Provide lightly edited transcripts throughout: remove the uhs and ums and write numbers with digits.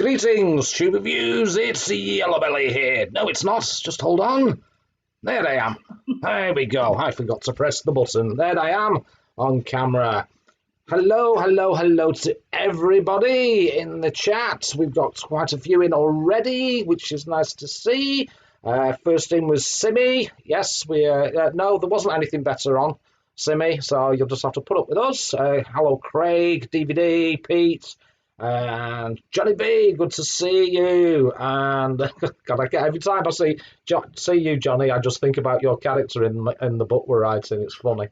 Greetings, Tube Reviews, it's Yellowbelly here. No, it's not, just hold on. There I am. There we go. I forgot to press the button. There I am, on camera. Hello to everybody in the chat. We've got quite a few in already, which is nice to see. First in was Simmy. Yes, no, there wasn't anything better on Simmy, so you'll just have to put up with us. Hello, Craig, DVD, Pete, and Johnny B. Good to see you. And God, every time I see you, Johnny, I just think about your character in the book we're writing. It's funny.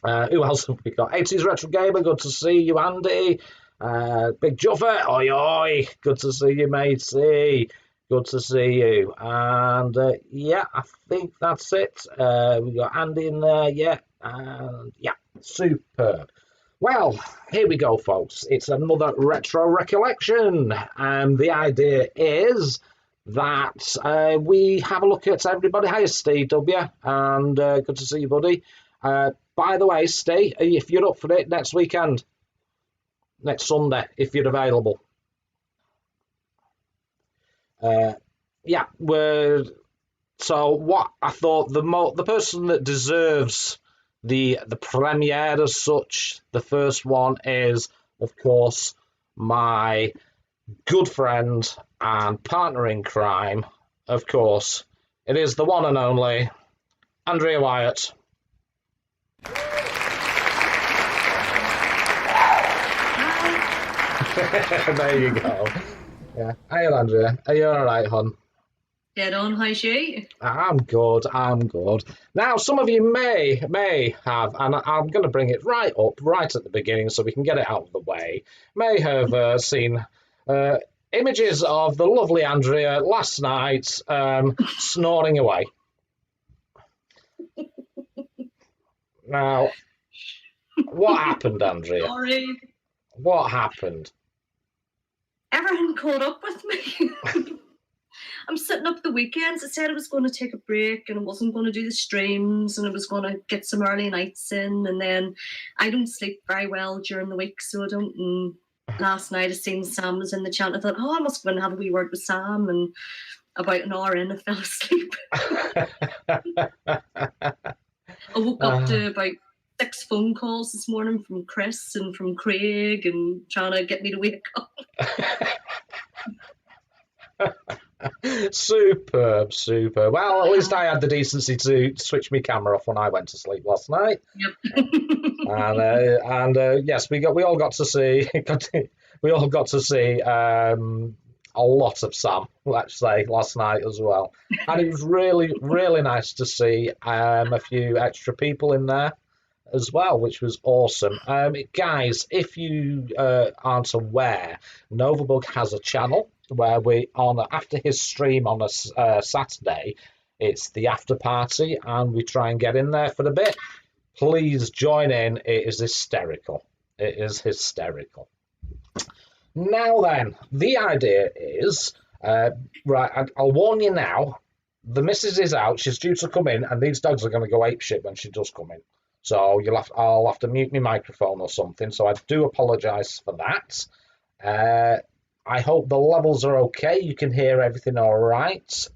Who else have we got? 80s Retro Gamer, good to see you, Andy. Big Juffer, oi oi, good to see you, matey. Good to see you. And yeah, I think that's it. We got Andy in there, yeah. And yeah, superb. Well, here we go, folks. It's another retro recollection. And the idea is that we have a look at everybody. Hi, Steve W. And good to see you, buddy. By the way, Steve, if you're up for it next weekend, next Sunday, if you're available. Yeah, so what I thought the person that deserves the premiere as such, the first one is, of course, my good friend and partner in crime. Of course, it is the one and only Andrea Wyatt. There you go. Yeah. Hi, Andrea. Are you all right, hon? Dead on, how's you? I'm good. Now, some of you may have, and I'm going to bring it right up, right at the beginning so we can get it out of the way, may have seen images of the lovely Andrea last night snoring away. Now, what happened, Andrea? Sorry. What happened? Everything caught up with me. I'm sitting up the weekends. I said I was going to take a break and I wasn't going to do the streams and I was going to get some early nights in. And then I don't sleep very well during the week, so I don't. And last night I seen Sam was in the chat. I thought, I must go and have a wee word with Sam. And about an hour in, I fell asleep. I woke up to about 6 phone calls this morning from Chris and from Craig and trying to get me to wake up. Superb. Well, at least I had the decency to switch my camera off when I went to sleep last night. Yep. and yes, we all got to see a lot of Sam, let's say, last night as well. And it was really nice to see a few extra people in there as well, which was awesome. Guys, if you aren't aware, Novabug has a channel where after his stream on a Saturday, it's the after party, and we try and get in there for a bit. Please join in. It is hysterical. Now then, the idea is, right, I'll warn you now, the missus is out, she's due to come in, and these dogs are going to go apeshit when she does come in. So I'll have to mute my microphone or something, so I do apologise for that. I hope the levels are okay, you can hear everything all right.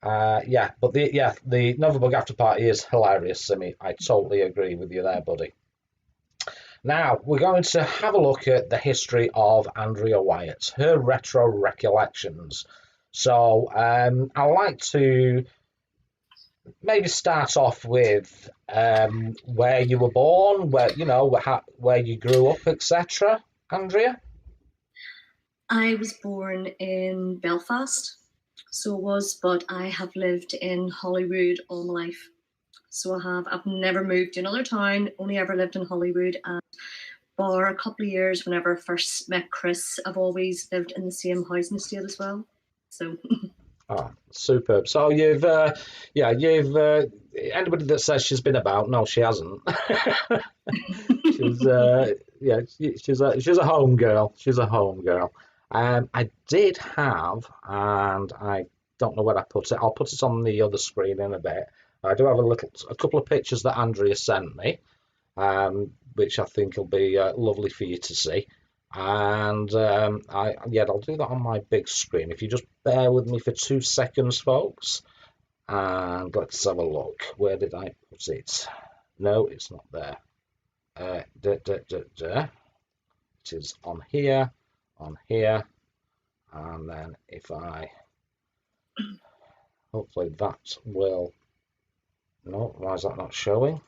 Yeah, but the Novabug after party is hilarious, Simmy. I totally agree with you there, buddy. Now, we're going to have a look at the history of Andrea Wyatt, her retro recollections. So I'd like to maybe start off with where you were born, where you grew up, etc. Andrea? I was born in Belfast, but I have lived in Hollywood all my life. So I've never moved to another town, only ever lived in Hollywood. And for a couple of years, whenever I first met Chris, I've always lived in the same housing estate as well. So. Oh, superb. So you've anybody that says she's been about, no, she hasn't. She's a home girl. She's a home girl. I did have, and I don't know where I put it. I'll put it on the other screen in a bit. I do have a couple of pictures that Andrea sent me, which I think will be lovely for you to see. And I'll do that on my big screen. If you just bear with me for 2 seconds, folks. And let's have a look. Where did I put it? No, it's not there. It is on here, and then if I, hopefully that will, no, why is that not showing?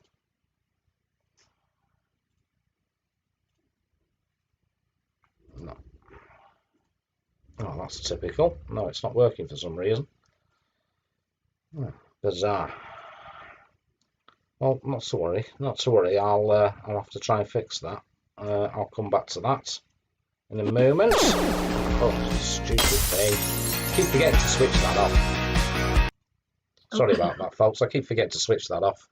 No. Oh, that's typical. No, it's not working for some reason. Bizarre. Well, not to worry, I'll have to try and fix that. I'll come back to that in a moment. Oh, stupid thing. Keep forgetting to switch that off. Sorry about that, folks. I keep forgetting to switch that off.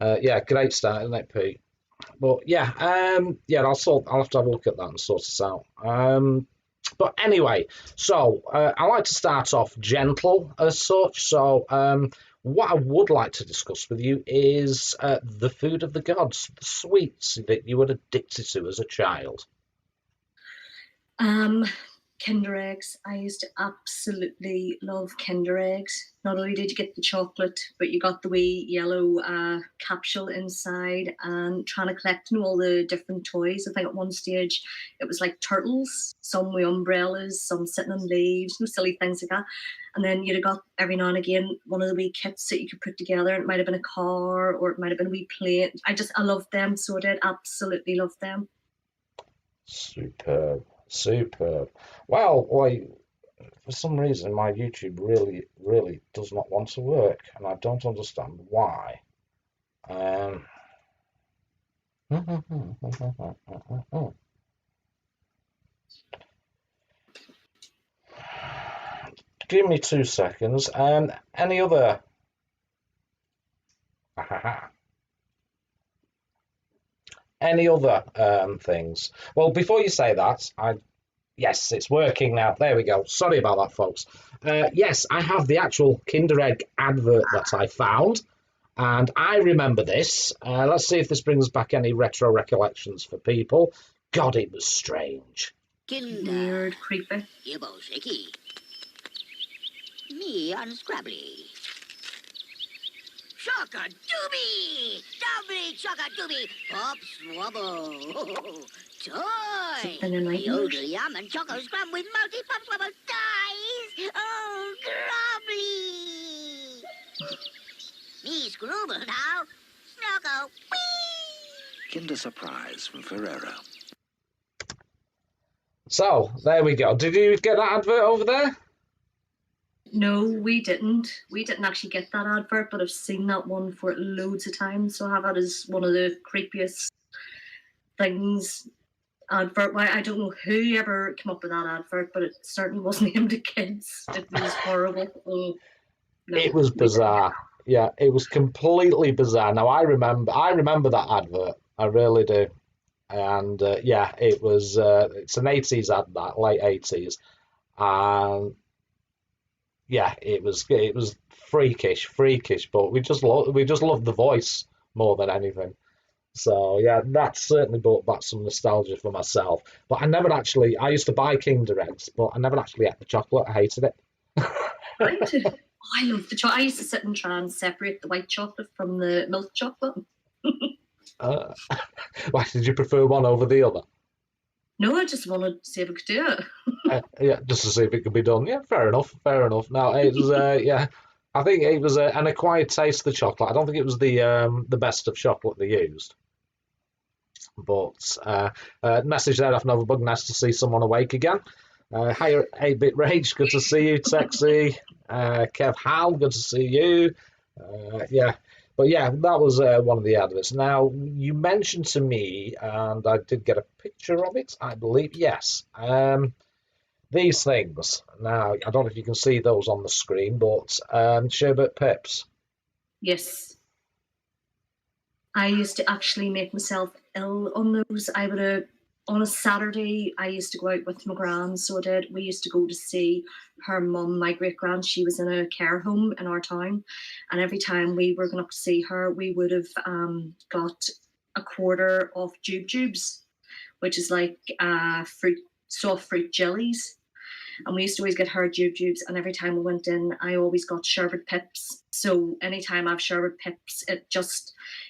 Yeah, great start, isn't it, Pete? But yeah, I'll have to have a look at that and sort it out. But anyway, so I like to start off gentle as such. So what I would like to discuss with you is the food of the gods, the sweets that you were addicted to as a child. Kinder eggs. I used to absolutely love Kinder eggs. Not only did you get the chocolate, but you got the wee yellow capsule inside, and trying to collect all the different toys. I think at one stage it was like turtles, some with umbrellas, some sitting on leaves, silly things like that. And then you'd have got every now and again one of the wee kits that you could put together. It might have been a car or it might have been a wee plate. I loved them, so I did absolutely love them. Superb. Well, for some reason, my YouTube really does not want to work, and I don't understand why. Give me 2 seconds. Any other? Any other things? Well, before you say that, yes, it's working now. There we go. Sorry about that, folks. Yes, I have the actual Kinder Egg advert that I found, and I remember this. Let's see if this brings back any retro recollections for people. God, it was strange. Kinder. Weird, creepy. Yibbo shaky. Me unscrabbly. Shock-a-doobie! Doubly shock-a-doobie! Pop swabble! Toy! The old yum and choco scrum with multi-pop swabble dies! Oh, grobbly! Me scrooble now! Snuggle! Whee! Kinder Surprise from Ferrero. So, there we go. Did you get that advert over there? No, we didn't. We didn't actually get that advert, but I've seen that one for loads of times. So I have it as one of the creepiest things. Advert. Why, I don't know who ever came up with that advert, but it certainly wasn't aimed at kids. It was horrible. Oh, no, it was bizarre. Yeah, it was completely bizarre. Now I remember that advert. I really do. And yeah, it was. It's an 80s ad, that late 80s, and yeah, it was freakish, but we just loved the voice more than anything. So yeah, that certainly brought back some nostalgia for myself. But I used to buy Kinder Eggs, but I never actually ate the chocolate. I hated it. I love the chocolate. I used to sit and try and separate the white chocolate from the milk chocolate. Why did you prefer one over the other? No, I just wanted to see if I could do it. Yeah, just to see if it could be done. Yeah, fair enough. No, it was yeah. I think it was an acquired taste of the chocolate. I don't think it was the best of chocolate they used. But message there off Novabug. Nice to see someone awake again. Hi, 8-Bit Rage. Good to see you, Texie. Kev Hal. Good to see you. Yeah. But yeah, that was one of the adverts. Now, you mentioned to me, and I did get a picture of it, I believe. Yes. These things. Now, I don't know if you can see those on the screen, but sherbet pips. Yes. I used to actually make myself ill on those. On a Saturday, I used to go out with my gran, so I did. We used to go to see her mum, my great-gran. She was in a care home in our town. And every time we were going up to see her, we would have got a quarter of jubes. which is like soft fruit jellies. And we used to always get her jubes, and every time we went in, I always got sherbet pips. So anytime I have sherbet pips, it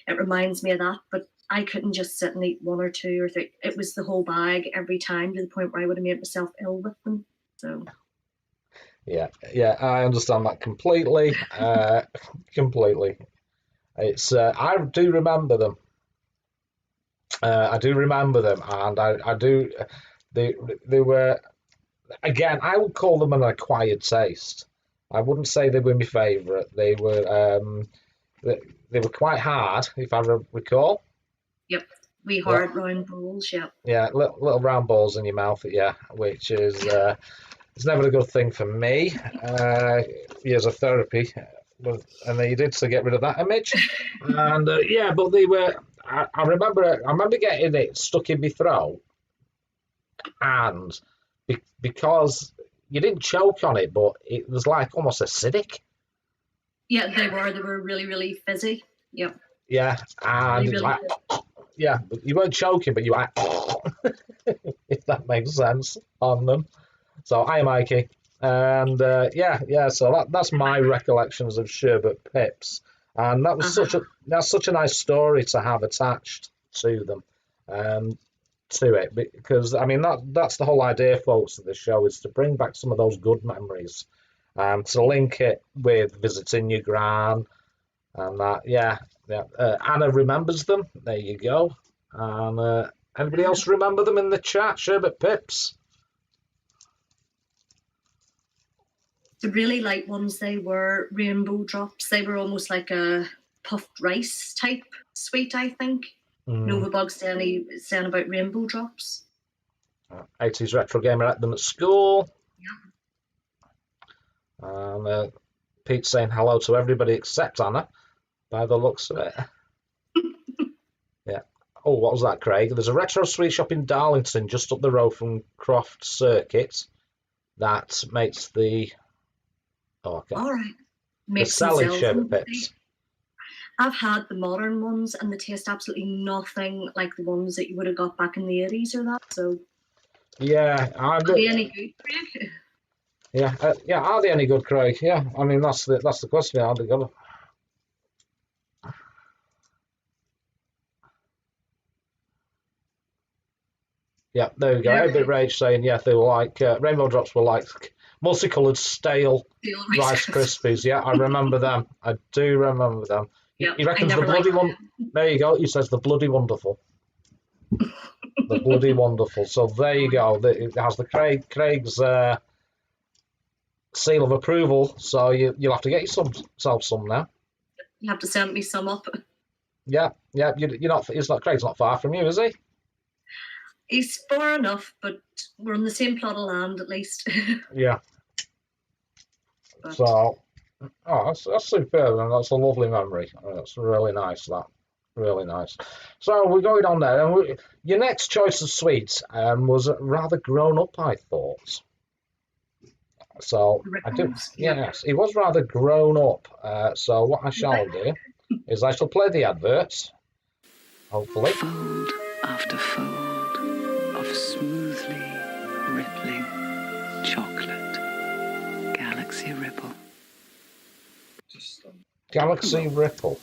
reminds me of that. But I couldn't just sit and eat 1 or 2 or 3. It was the whole bag every time, to the point where I would have made myself ill with them. So Yeah, I understand that completely. Completely. It's I do remember them. And I do. They were, again, I would call them an acquired taste. I wouldn't say they were my favourite. They were quite hard, if I recall. Yep, hard round balls. Yep. Yeah, little round balls in your mouth. Yeah, which is it's never a good thing for me. Years of therapy, and they did to get rid of that image. And yeah, but they were. I remember getting it stuck in my throat, and because you didn't choke on it, but it was like almost acidic. Yeah, they were really, really fizzy. Yep. Yeah, and really, like, yeah, you weren't choking, but you were like, if that makes sense, on them. So hi, Mikey, and yeah. So that's my recollections of sherbet pips, and that was such a nice story to have attached to them, to it, because I mean that's the whole idea, folks, of the show, is to bring back some of those good memories, to link it with visiting your gran, and that. Yeah. Anna remembers them. There you go. And anybody else remember them in the chat? Sherbet pips. The really light ones, they were rainbow drops. They were almost like a puffed rice type sweet, I think. Nova Bug's saying about rainbow drops. 80s retro gamer at them at school. Yeah. And Pete's saying hello to everybody except Anna, by the looks of it. Yeah. Oh, what was that, Craig? There's a retro sweet shop in Darlington, just up the road from Croft Circuit, that makes the... Oh, okay. All right. The selling sherbet pips. I've had the modern ones, and they taste absolutely nothing like the ones that you would have got back in the 80s or that. So, yeah, are they any good, Craig? Yeah, are they any good, Craig? Yeah, I mean that's the question. Are they good? Yeah, there we go. Yeah. 8-Bit Rage saying, yeah, they were like rainbow drops were like multicoloured stale Rice Krispies. Yeah, I remember them. I do remember them. Yeah, He reckons the bloody one. There you go. He says the bloody wonderful. The bloody wonderful. So there you go. It has the Craig's seal of approval. So you'll have to get yourself some now. You have to send me some up. Yeah. You're not. Craig's not far from you, is he? He's far enough, but we're on the same plot of land at least. Yeah. But... So, that's superb, and that's a lovely memory. That's really nice. That really nice. So we're going on there, and your next choice of sweets was rather grown up, I thought. So I do. Yes, it was rather grown up. So what I shall do is I shall play the adverts. Hopefully. Fold after fold of smoothly rippling chocolate. Galaxy Ripple. Galaxy Ripple.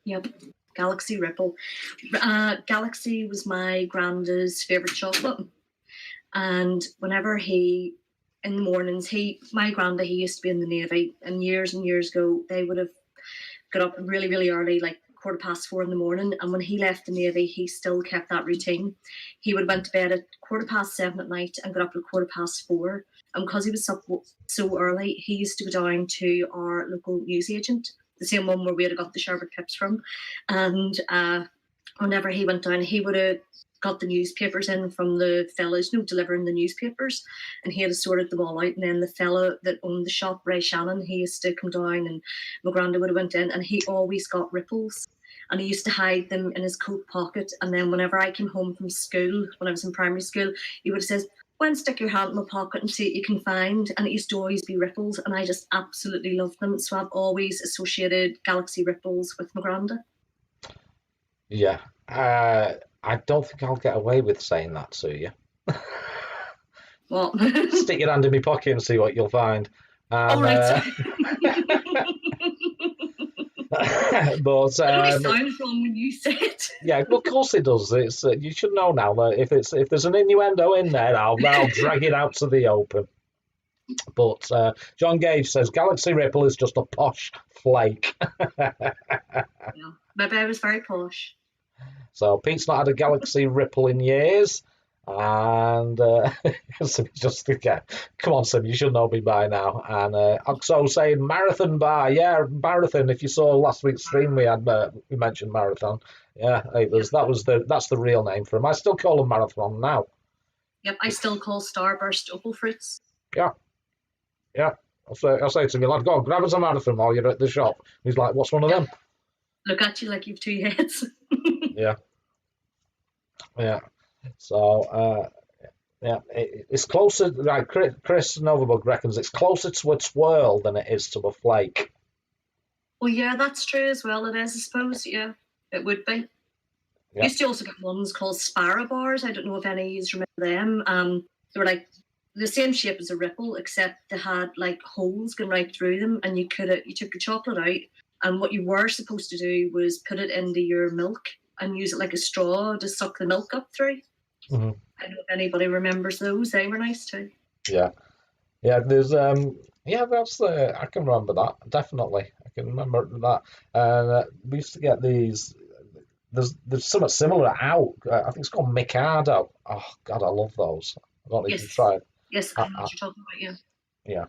Yep, Galaxy Ripple. Galaxy was my granddad's favourite chocolate. And whenever in the mornings, my granddad, he used to be in the Navy, and years ago, they would have got up really, really early, like 4:15 in the morning. And when he left the Navy, he still kept that routine. He would have went to bed at 7:15 at night and got up at 4:15. And because he was up so early, he used to go down to our local newsagent, the same one where we had got the sherbet pips from. And whenever he went down, he would have got the newspapers in from the fellas, delivering the newspapers, and he had sorted them all out. And then the fella that owned the shop, Ray Shannon, he used to come down, and my granddad would have went in, and he always got ripples, and he used to hide them in his coat pocket. And then whenever I came home from school, when I was in primary school, he would have said, "Go and stick your hand in my pocket and see what you can find." And it used to always be ripples, and I just absolutely loved them. So I've always associated Galaxy Ripples with my granddad. Yeah. I don't think I'll get away with saying that to you. What? Stick your hand in my pocket and see what you'll find. Oh, right. But it only sounds wrong when you say it. yeah, well, of course it does. It's you should know now that if there's an innuendo in there, I'll drag it out to the open. But John Gage says Galaxy Ripple is just a posh flake. Yeah, my bear was very posh. So Pete's not had a Galaxy Ripple in years. And Sim just again, come on, Sim, you should know me by now. And Oxo saying marathon bar, yeah, marathon. If you saw last week's stream, we mentioned marathon. Yeah, that's the real name for him. I still call him marathon now. Yep, I still call Starburst opal fruits. Yeah. I'll say to him, lad, go on, grab us a marathon while you're at the shop. He's like, what's one of them? Look at you like you've two heads. Yeah. So, it's closer. Right, Chris Novabug reckons it's closer to a twirl than it is to a flake. Well, yeah, that's true as well. It is, I suppose. Yeah, it would be. Yeah. Used to also get ones called Sparrow bars. I don't know if any of you remember them. They were like the same shape as a ripple, except they had like holes going right through them, and you took the chocolate out, and what you were supposed to do was put it into your milk and use it like a straw to suck the milk up through. Mm-hmm. I don't know if anybody remembers those. They were nice too. Yeah. There's that's I can remember that definitely. I can remember that. And we used to get these. There's something similar out. I think it's called Mikado. Oh God, I love those. I don't need to try it. Yes, I know what you're talking about. Yeah.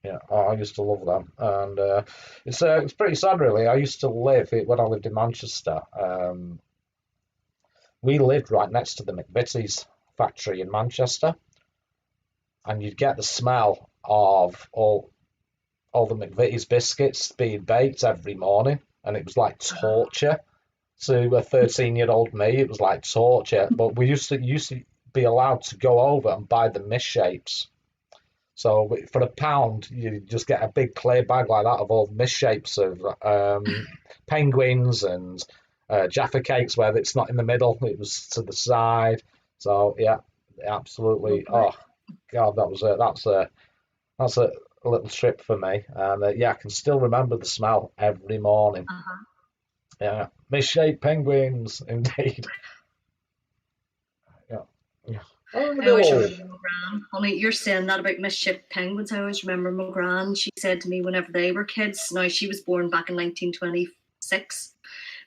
Yeah, I used to love them, and it's pretty sad, really. I used to live when I lived in Manchester. We lived right next to the McVitie's factory in Manchester, and you'd get the smell of all the McVitie's biscuits being baked every morning, and it was like torture to a 13-year-old me. It was like torture, but we used to be allowed to go over and buy the misshapes. So for £1, you just get a big clear bag like that of all the misshapes of penguins and Jaffa cakes where it's not in the middle, it was to the side. So yeah, absolutely. Oh God, that's a little trip for me. And I can still remember the smell every morning. Yeah, misshaped penguins, indeed. Yeah. I always remember my gran. Honey, you're saying that about misshaped penguins. I always remember my gran. She said to me whenever they were kids. Now she was born back in 1926,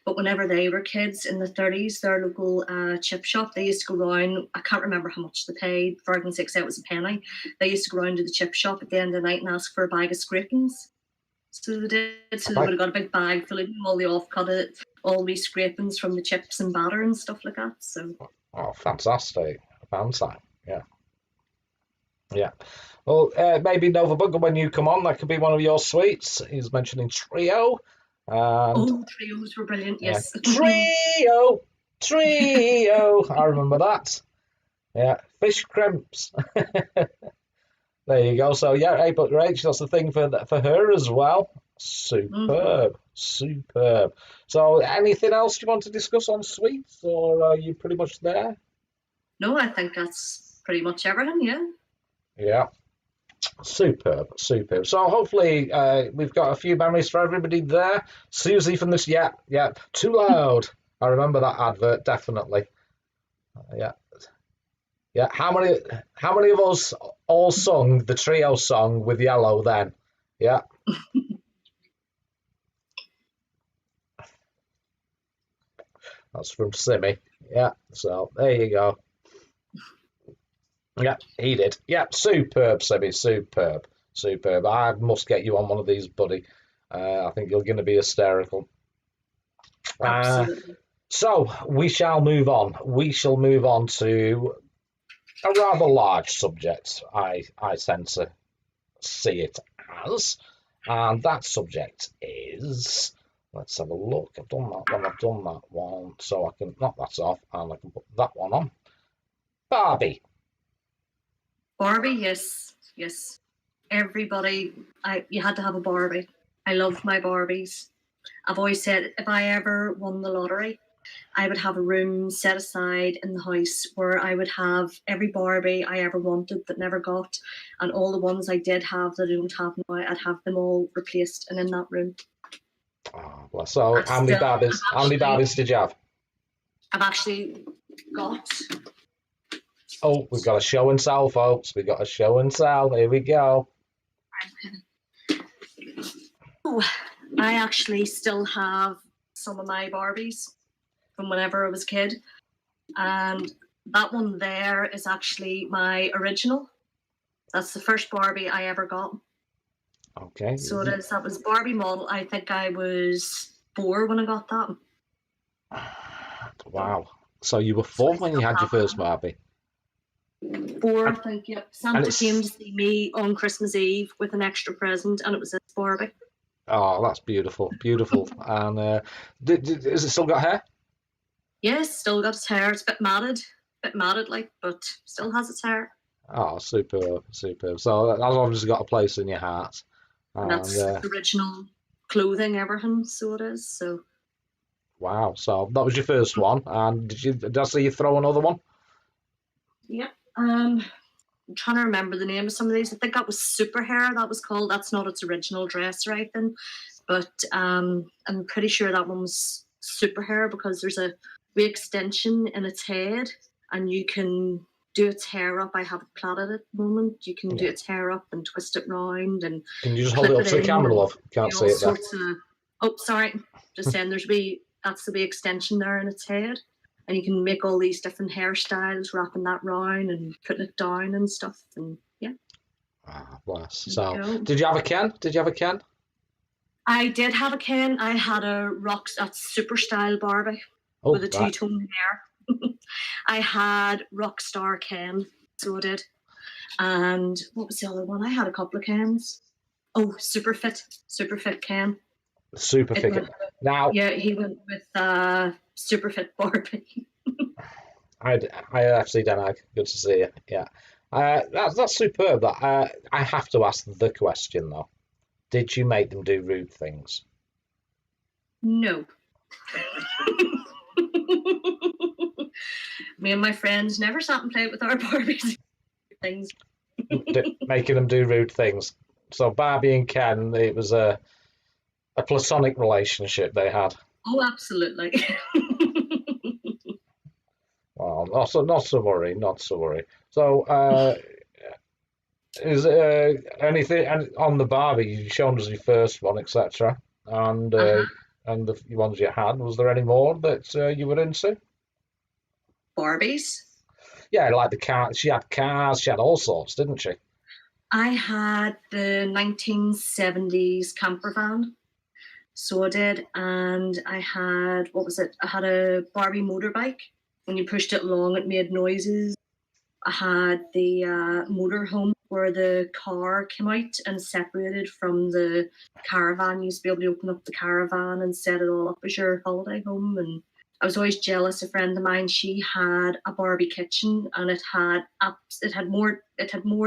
but whenever they were kids in the 30s, their local chip shop, they used to go around. I can't remember how much they paid. For argument's sake, say it was a penny. They used to go around to the chip shop at the end of the night and ask for a bag of scrapings. So they did. So they would have got a big bag full of all the offcut, all these scrapings from the chips and batter and stuff like that. So. Oh, fantastic. Fantastic. Yeah. Well, maybe Nova Bugger, when you come on, that could be one of your sweets. He's mentioning Trio. Trios were brilliant, yes. Yeah. Trio. I remember that. Yeah, fish crimps. There you go. So, yeah, 8 that's the thing for her as well. Superb. So, anything else you want to discuss on sweets, or are you pretty much there? No, I think that's pretty much everything, yeah. Yeah. Superb. So hopefully we've got a few memories for everybody there. Susie from this, yeah, Too Loud. I remember that advert, definitely. Yeah. How many of us all sung the Trio song with Yellow then? Yeah. That's from Simmy. Yeah. So there you go. Yeah, he did. Yeah, superb, Sebby, superb. I must get you on one of these, buddy. I think you're going to be hysterical. Absolutely. So we shall move on. We shall move on to a rather large subject, I tend to see it as. And that subject is, let's have a look. I've done that one. So I can knock that off and I can put that one on. Barbie. Barbie, yes. Everybody, you had to have a Barbie. I love my Barbies. I've always said if I ever won the lottery, I would have a room set aside in the house where I would have every Barbie I ever wanted but never got, and all the ones I did have that I don't have now, I'd have them all replaced and in that room. Oh, well, so how many Barbies did you have? I've actually got... Oh, we've got a show and tell, folks. We've got a show and tell. Here we go. Oh, I actually still have some of my Barbies from whenever I was a kid. And that one there is actually my original. That's the first Barbie I ever got. Okay. So it is. That was Barbie model. I think I was 4 when I got that. Wow. So you were 4 when you had your first Barbie? 4, I think, yep. Santa came to see me on Christmas Eve with an extra present, and it was this Barbie. Oh, that's beautiful, beautiful. And has it still got hair? Yes, still got its hair. It's a bit matted like, but still has its hair. Oh, superb, superb. So that's obviously got a place in your heart. And that's original clothing, everything, so it is. So. Wow, so that was your first one. And did I see you throw another one? Yep. I'm trying to remember the name of some of these. I think that was Super Hair, that was called. That's not its original dress or anything. But I'm pretty sure that one was Super Hair because there's a wee extension in its head and you can do its hair up. I have it plaited at the moment. You can do its hair up and twist it round. And can you just hold it up to the camera, love? Can't see it there. Oh, sorry. Just saying that's the wee extension there in its head. And you can make all these different hairstyles, wrapping that round and putting it down and stuff. And yeah. Ah, bless. So, did you have a Ken? I did have a Ken. I had a super style Barbie with a two-tone hair. I had Rockstar Ken, so I did. And what was the other one? I had a couple of Kens. Oh, Super Fit Ken. Super Fit. Now, yeah, he went with Super Fit Barbie. I FC Denag. Good to see you. Yeah, that's superb. That I have to ask the question though. Did you make them do rude things? No. Me and my friends never sat and played with our Barbies. Things. Making them do rude things. So Barbie and Ken, it was a platonic relationship they had. Oh, absolutely. Well, not to worry. So, is anything on the Barbie? You've shown us your first one, etc., and the ones you had. Was there any more that you were into? Barbies? Yeah, like the car. She had cars. She had all sorts, didn't she? I had the 1970s camper van. So I did, and I had, what was it? I had a Barbie motorbike. When you pushed it along, it made noises. I had the motorhome where the car came out and separated from the caravan. You used to be able to open up the caravan and set it all up as your holiday home. And I was always jealous. A friend of mine, she had a Barbie kitchen, and it had more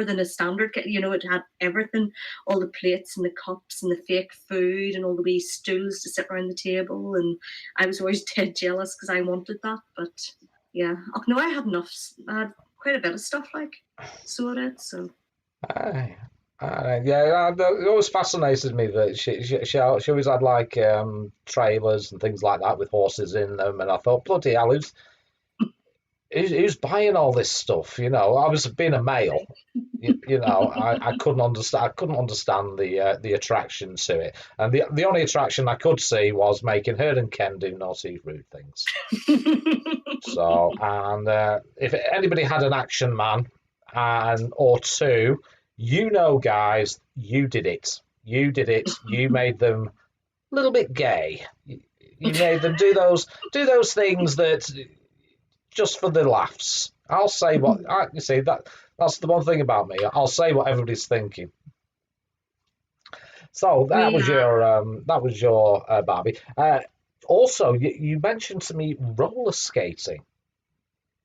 than a standard kitchen. You know, it had everything, all the plates and the cups and the fake food and all the wee stools to sit around the table. And I was always dead jealous because I wanted that. But yeah, no, I had enough. I had quite a bit of stuff like so. Yeah, it always fascinated me that she always had like trailers and things like that with horses in them, and I thought, bloody hell, who's buying all this stuff? You know, I was being a male, you know, I couldn't understand the attraction to it, and the only attraction I could see was making her and Ken do naughty, rude things. So, and if anybody had an action man or two. You know, guys, you did it. You made them a little bit gay. You made them do those things that just for the laughs. I'll say what you see. That's the one thing about me. I'll say what everybody's thinking. So that was your Barbie. Also, you mentioned to me roller skating.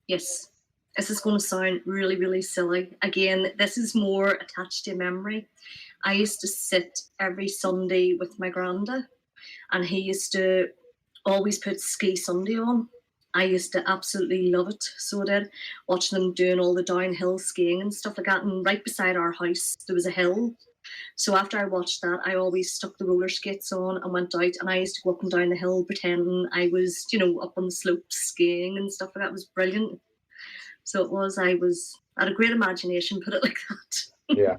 Yes. This is going to sound really, really silly. Again, this is more attached to memory. I used to sit every Sunday with my granda, and he used to always put Ski Sunday on. I used to absolutely love it. So I did, watching them doing all the downhill skiing and stuff like that. And right beside our house, there was a hill. So after I watched that, I always stuck the roller skates on and went out. And I used to go up and down the hill pretending I was, up on the slopes skiing and stuff like that. It was brilliant. So it was, I had a great imagination, put it like that. Yeah.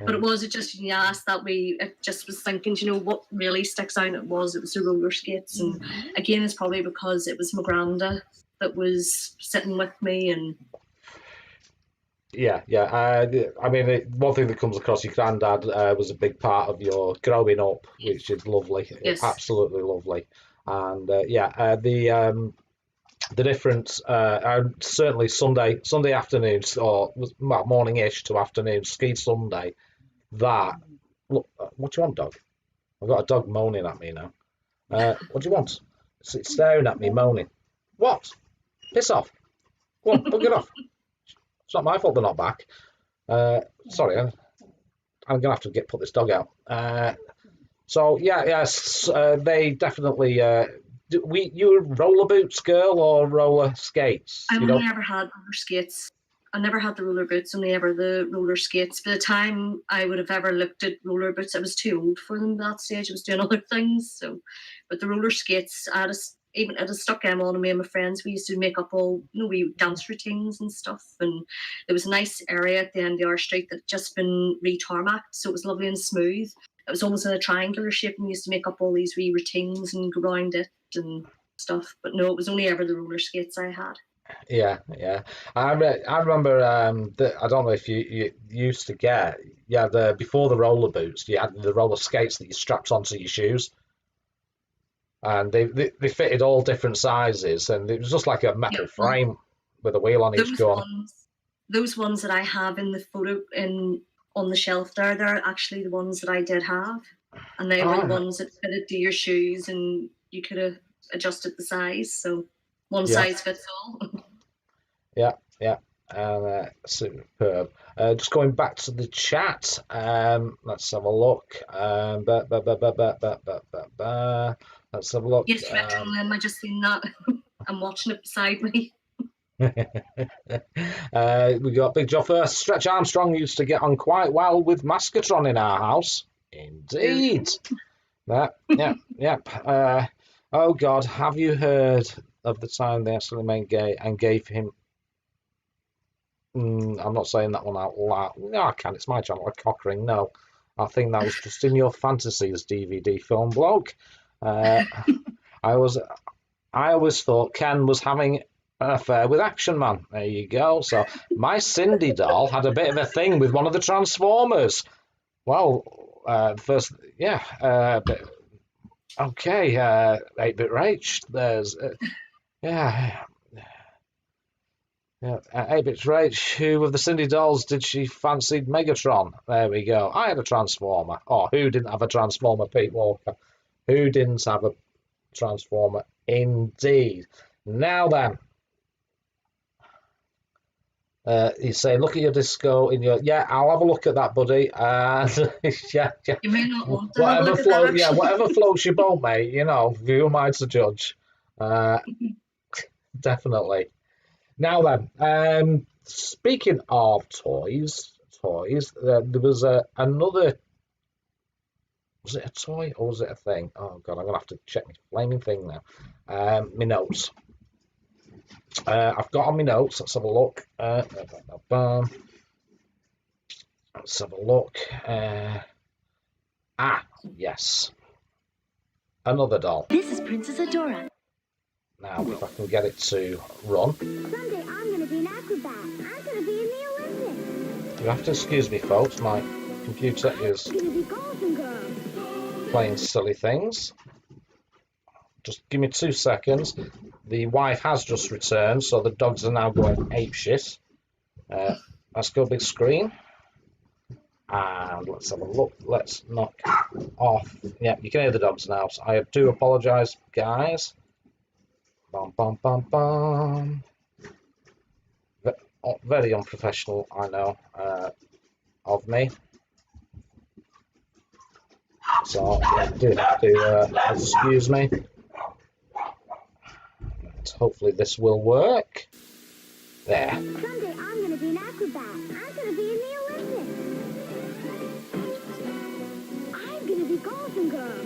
But it just, when you asked that way, it just was thinking, what really sticks out, it was the roller skates. And again, it's probably because it was my granda that was sitting with me. And yeah. I mean, one thing that comes across, your granddad was a big part of your growing up, which is lovely. Yes. Absolutely lovely. And the difference, certainly Sunday afternoons, or morning-ish to afternoon, ski Sunday. That, look, what do you want, dog? I've got a dog moaning at me now. What do you want? It's staring at me, moaning. What? Piss off. Go on, bug it off. It's not my fault they're not back. Sorry, I'm going to have to put this dog out. They definitely... you a roller boots girl or roller skates? I only ever had roller skates. I never had the roller boots, only ever the roller skates. By the time I would have ever looked at roller boots, I was too old for them at that stage. I was doing other things. But the roller skates, I had stuck them on, and me and my friends, we used to make up all, we dance routines and stuff. And there was a nice area at the end of our street that had just been re-tarmacked, so it was lovely and smooth. It was almost in a triangular shape, and we used to make up all these wee routines and go around it and stuff. But no, it was only ever the roller skates I had. Yeah. I remember. I don't know if you used to get. Yeah, before the roller boots, you had the roller skates that you strapped onto your shoes, and they fitted all different sizes, and it was just like a metal frame with a wheel on each corner. Those ones that I have in the photo on the shelf there, they're actually the ones that I did have, and they were the ones that fitted to your shoes, and you could have adjusted the size. So. One size fits all. Yeah. Superb. Just going back to the chat. Let's have a look. Let's have a look. Yes, Retro Lim, I just seen that. I'm watching it beside me. We got Big Joe first. Stretch Armstrong used to get on quite well with Mascotron in our house. Indeed. Yeah. Oh God, have you heard of the time they accidentally made gay and gave him? I'm not saying that one out loud. No, I can. It's my channel. A cock ring. No, I think that was just in your fantasies DVD film blog. I always thought Ken was having an affair with Action Man. There you go. So my Cindy doll had a bit of a thing with one of the Transformers. Well, first, yeah. Okay, 8-Bit Rach. There's, 8-Bit Rach. Who of the Cindy dolls did she fancy Megatron? There we go. I had a Transformer. Oh, who didn't have a Transformer, Pete Walker? Who didn't have a Transformer? Indeed. Now then. He's saying, look at your disco in your... Yeah, I'll have a look at that, buddy. And yeah. You may not want to have a look at that, whatever floats your boat, mate. Who am I to judge? Definitely. Now then, speaking of toys, there was another... Was it a toy or was it a thing? Oh, God, I'm going to have to check my flaming thing now. My notes. I've got on my notes. Let's have a look. Let's have a look. Yes. Another doll. This is Princess Adora. Now, if I can get it to run. Someday I'm going to be an acrobat. I'm going to be in the Olympics. You have to excuse me, folks. My computer is playing silly things. Just give me 2 seconds. The wife has just returned, so the dogs are now going apeshit. Let's go big screen. And let's have a look. Let's knock off. Yeah, you can hear the dogs now. So I do apologise, guys. Bum, bum, bum, bum. Very unprofessional, I know, of me. So, yeah, do have to excuse me. hopefully this will work. There. Someday I'm gonna be an acrobat. I'm gonna be in the Olympics. I'm gonna be Golden Girl.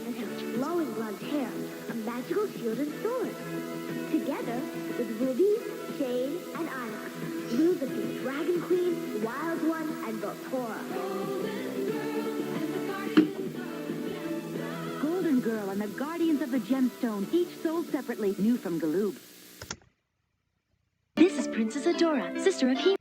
And have flowing blonde hair, a magical shield and sword. Together with Ruby, Jade, and Onyx, we'll defeat Dragon Queen, Wild One, and Voltora. Golden Girl and the Guardians of the Gemstone, each sold separately, new from Galoob. This is Princess Adora, sister of He.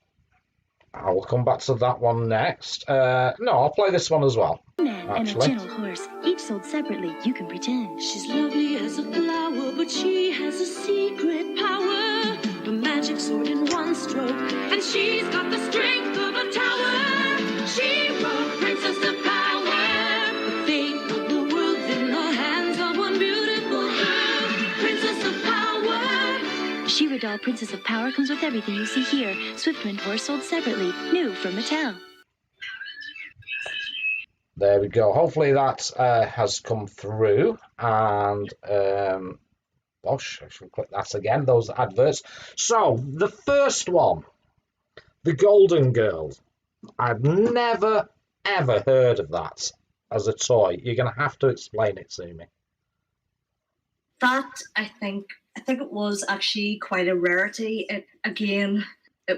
I will come back to that one next. No, I'll play this one as well. Man and a gentle horse, each sold separately. You can pretend. She's lovely as a flower, but she has a secret power. A magic sword in one stroke, and she's got the strength of a tower. She wrote Princess of Power. The fate of the world's in the hands of one beautiful girl. Princess of Power. She-Ra doll Princess of Power comes with everything you see here. Swiftwind horse sold separately, new from Mattel. There we go. Hopefully that has come through. And gosh, I should click that again. Those adverts. So the first one, the Golden Girl. I've never ever heard of that as a toy. You're going to have to explain it to me. That I think it was actually quite a rarity. It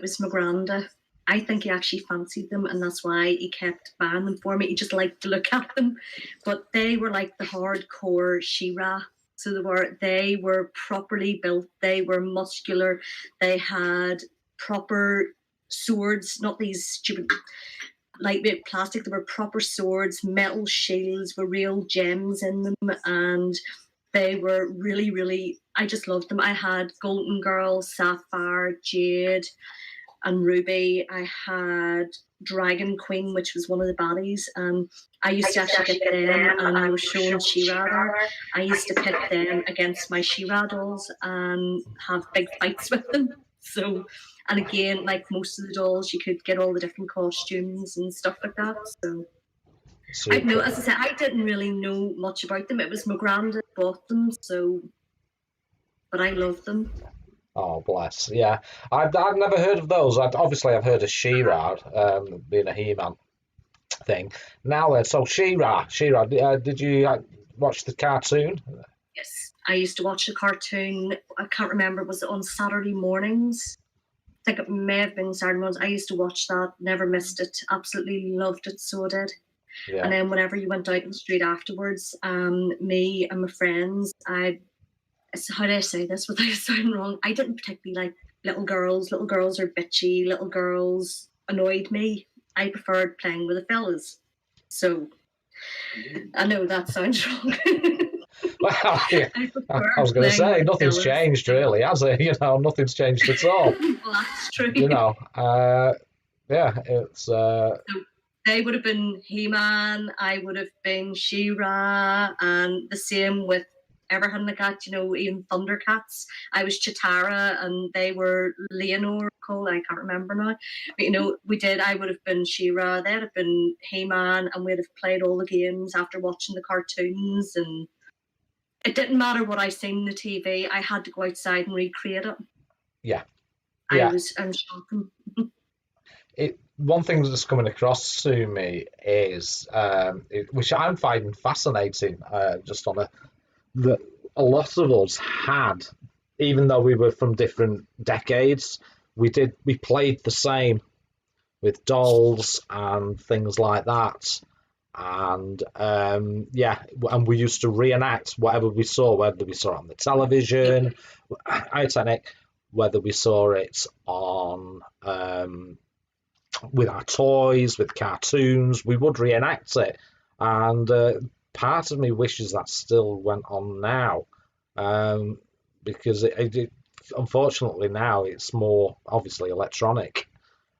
was my granda. I think he actually fancied them, and that's why he kept buying them for me. He just liked to look at them. But they were like the hardcore She-Ra. So they were properly built. They were muscular. They had proper swords, not these stupid lightweight plastic. They were proper swords, metal shields with real gems in them, and they were really, really, I just loved them. I had Golden Girl, Sapphire, Jade, and Ruby. I had Dragon Queen, which was one of the baddies, and I used to actually get them, and I was showing She-Ra there. I used to pit them against my She-Ra dolls and have big fights with them. So, and again, like most of the dolls, you could get all the different costumes and stuff like that. So, I know, as I said, I didn't really know much about them. It was my granda bought them, so, but I loved them. Oh, bless. Yeah, I've never heard of those. Obviously, I've heard of She-Ra being a He-Man thing. Now then, so She-Ra, did you watch the cartoon? Yes, I used to watch the cartoon. I can't remember, was it on Saturday mornings? I think it may have been Saturday mornings. I used to watch that, never missed it, absolutely loved it, so I did. Yeah. And then whenever you went out in the street afterwards, me and my friends, how do I say this without sounding wrong? I didn't particularly like little girls. Little girls are bitchy. Little girls annoyed me. I preferred playing with the fellas. So, I know that sounds wrong. Well, yeah. I was going to say, nothing's changed really, has it? You know, nothing's changed at all. Well, that's true. You know, yeah, it's... So they would have been He-Man, I would have been She-Ra, and the same with everything like that, you know, even Thundercats. I was Chitara, and they were Leonor, Cole, I can't remember now. But, you know, I would have been She-Ra, they'd have been He-Man, and we'd have played all the games after watching the cartoons, and it didn't matter what I seen on the TV, I had to go outside and recreate it. Yeah. I'm shocking. One thing that's coming across to me is, which I'm finding fascinating, just on that a lot of us had, even though we were from different decades, we played the same with dolls and things like that. And and we used to reenact whatever we saw, whether we saw it on the television, whether we saw it on with our toys, with cartoons, we would reenact it. And part of me wishes that still went on now, because it unfortunately now it's more obviously electronic.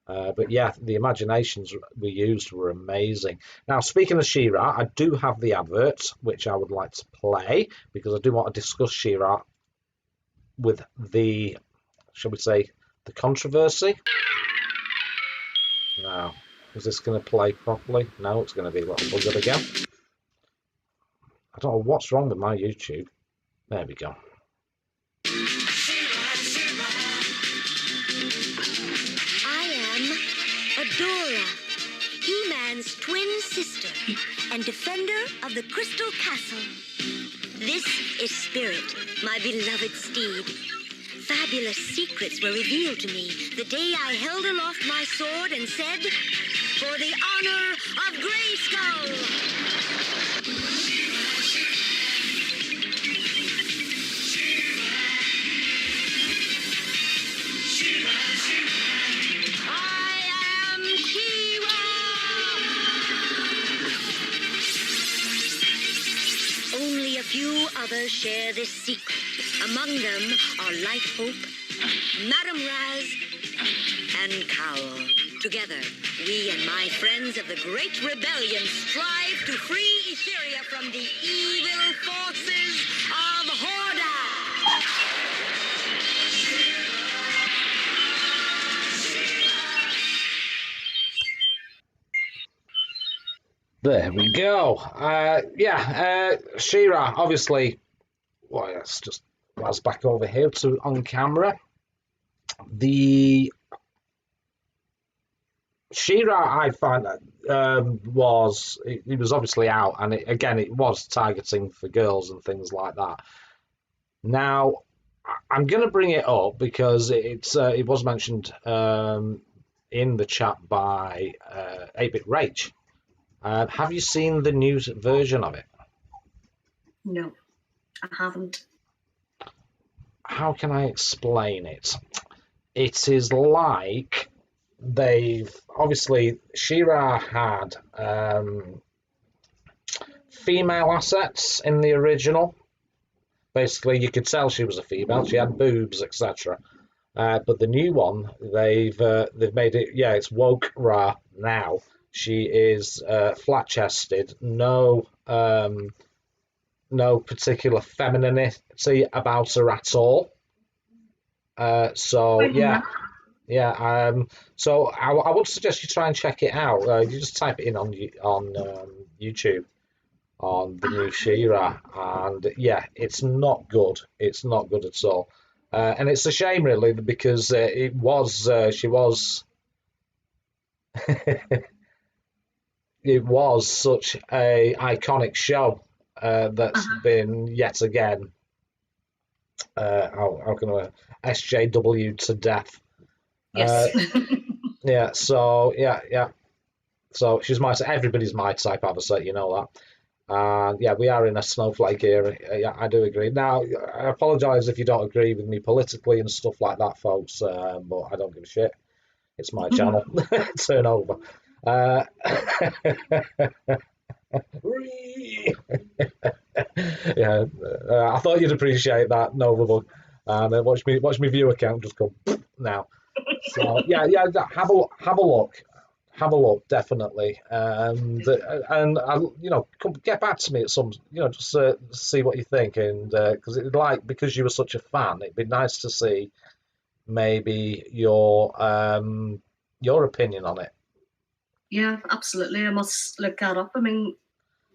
But yeah, the imaginations we used were amazing. Now, speaking of She-Ra, I do have the advert, which I would like to play, because I do want to discuss She-Ra with the, shall we say, the controversy. Now, is this going to play properly? No, it's going to be a little buggered again. I don't know what's wrong with my YouTube. There we go. I am Adora, He-Man's twin sister and defender of the Crystal Castle. This is Spirit, my beloved steed. Fabulous secrets were revealed to me the day I held aloft my sword and said, "For the honor of Grayskull." Only a few others share this secret. Among them are Light Hope, Madame Raz, and Cowl. Together, we and my friends of the Great Rebellion strive to free Etheria from the evil forces of Horda. There we go. She-Ra, obviously, well, let's just pass back over here to on camera. The She-Ra, I find that it was obviously out, and it was targeting for girls and things like that. Now, I'm going to bring it up because it was mentioned in the chat by 8-Bit Rage. Have you seen the new version of it? No, I haven't. How can I explain it? It is like they've obviously She-Ra had female assets in the original. Basically, you could tell she was a female. She had boobs, etc. But the new one, they've made it. Yeah, it's woke Ra now. She is flat-chested. No particular femininity about her at all. So I would suggest you try and check it out. You just type it in on YouTube on the new She-Ra, and yeah, it's not good. It's not good at all, and it's a shame really because she was. It was such a iconic show that's been yet again how can I SJW to death. Yes. So she's everybody's my type, obviously, you know that. We are in a snowflake era. Yeah, I do agree. Now, I apologise if you don't agree with me politically and stuff like that, folks, but I don't give a shit. It's my channel. Turn over. I thought you'd appreciate that, Novabug, and watch me view count just go now. So have a look, definitely, and get back to me at some, just see what you think, and because you were such a fan, it'd be nice to see maybe your opinion on it. Yeah, absolutely. I must look that up. I mean,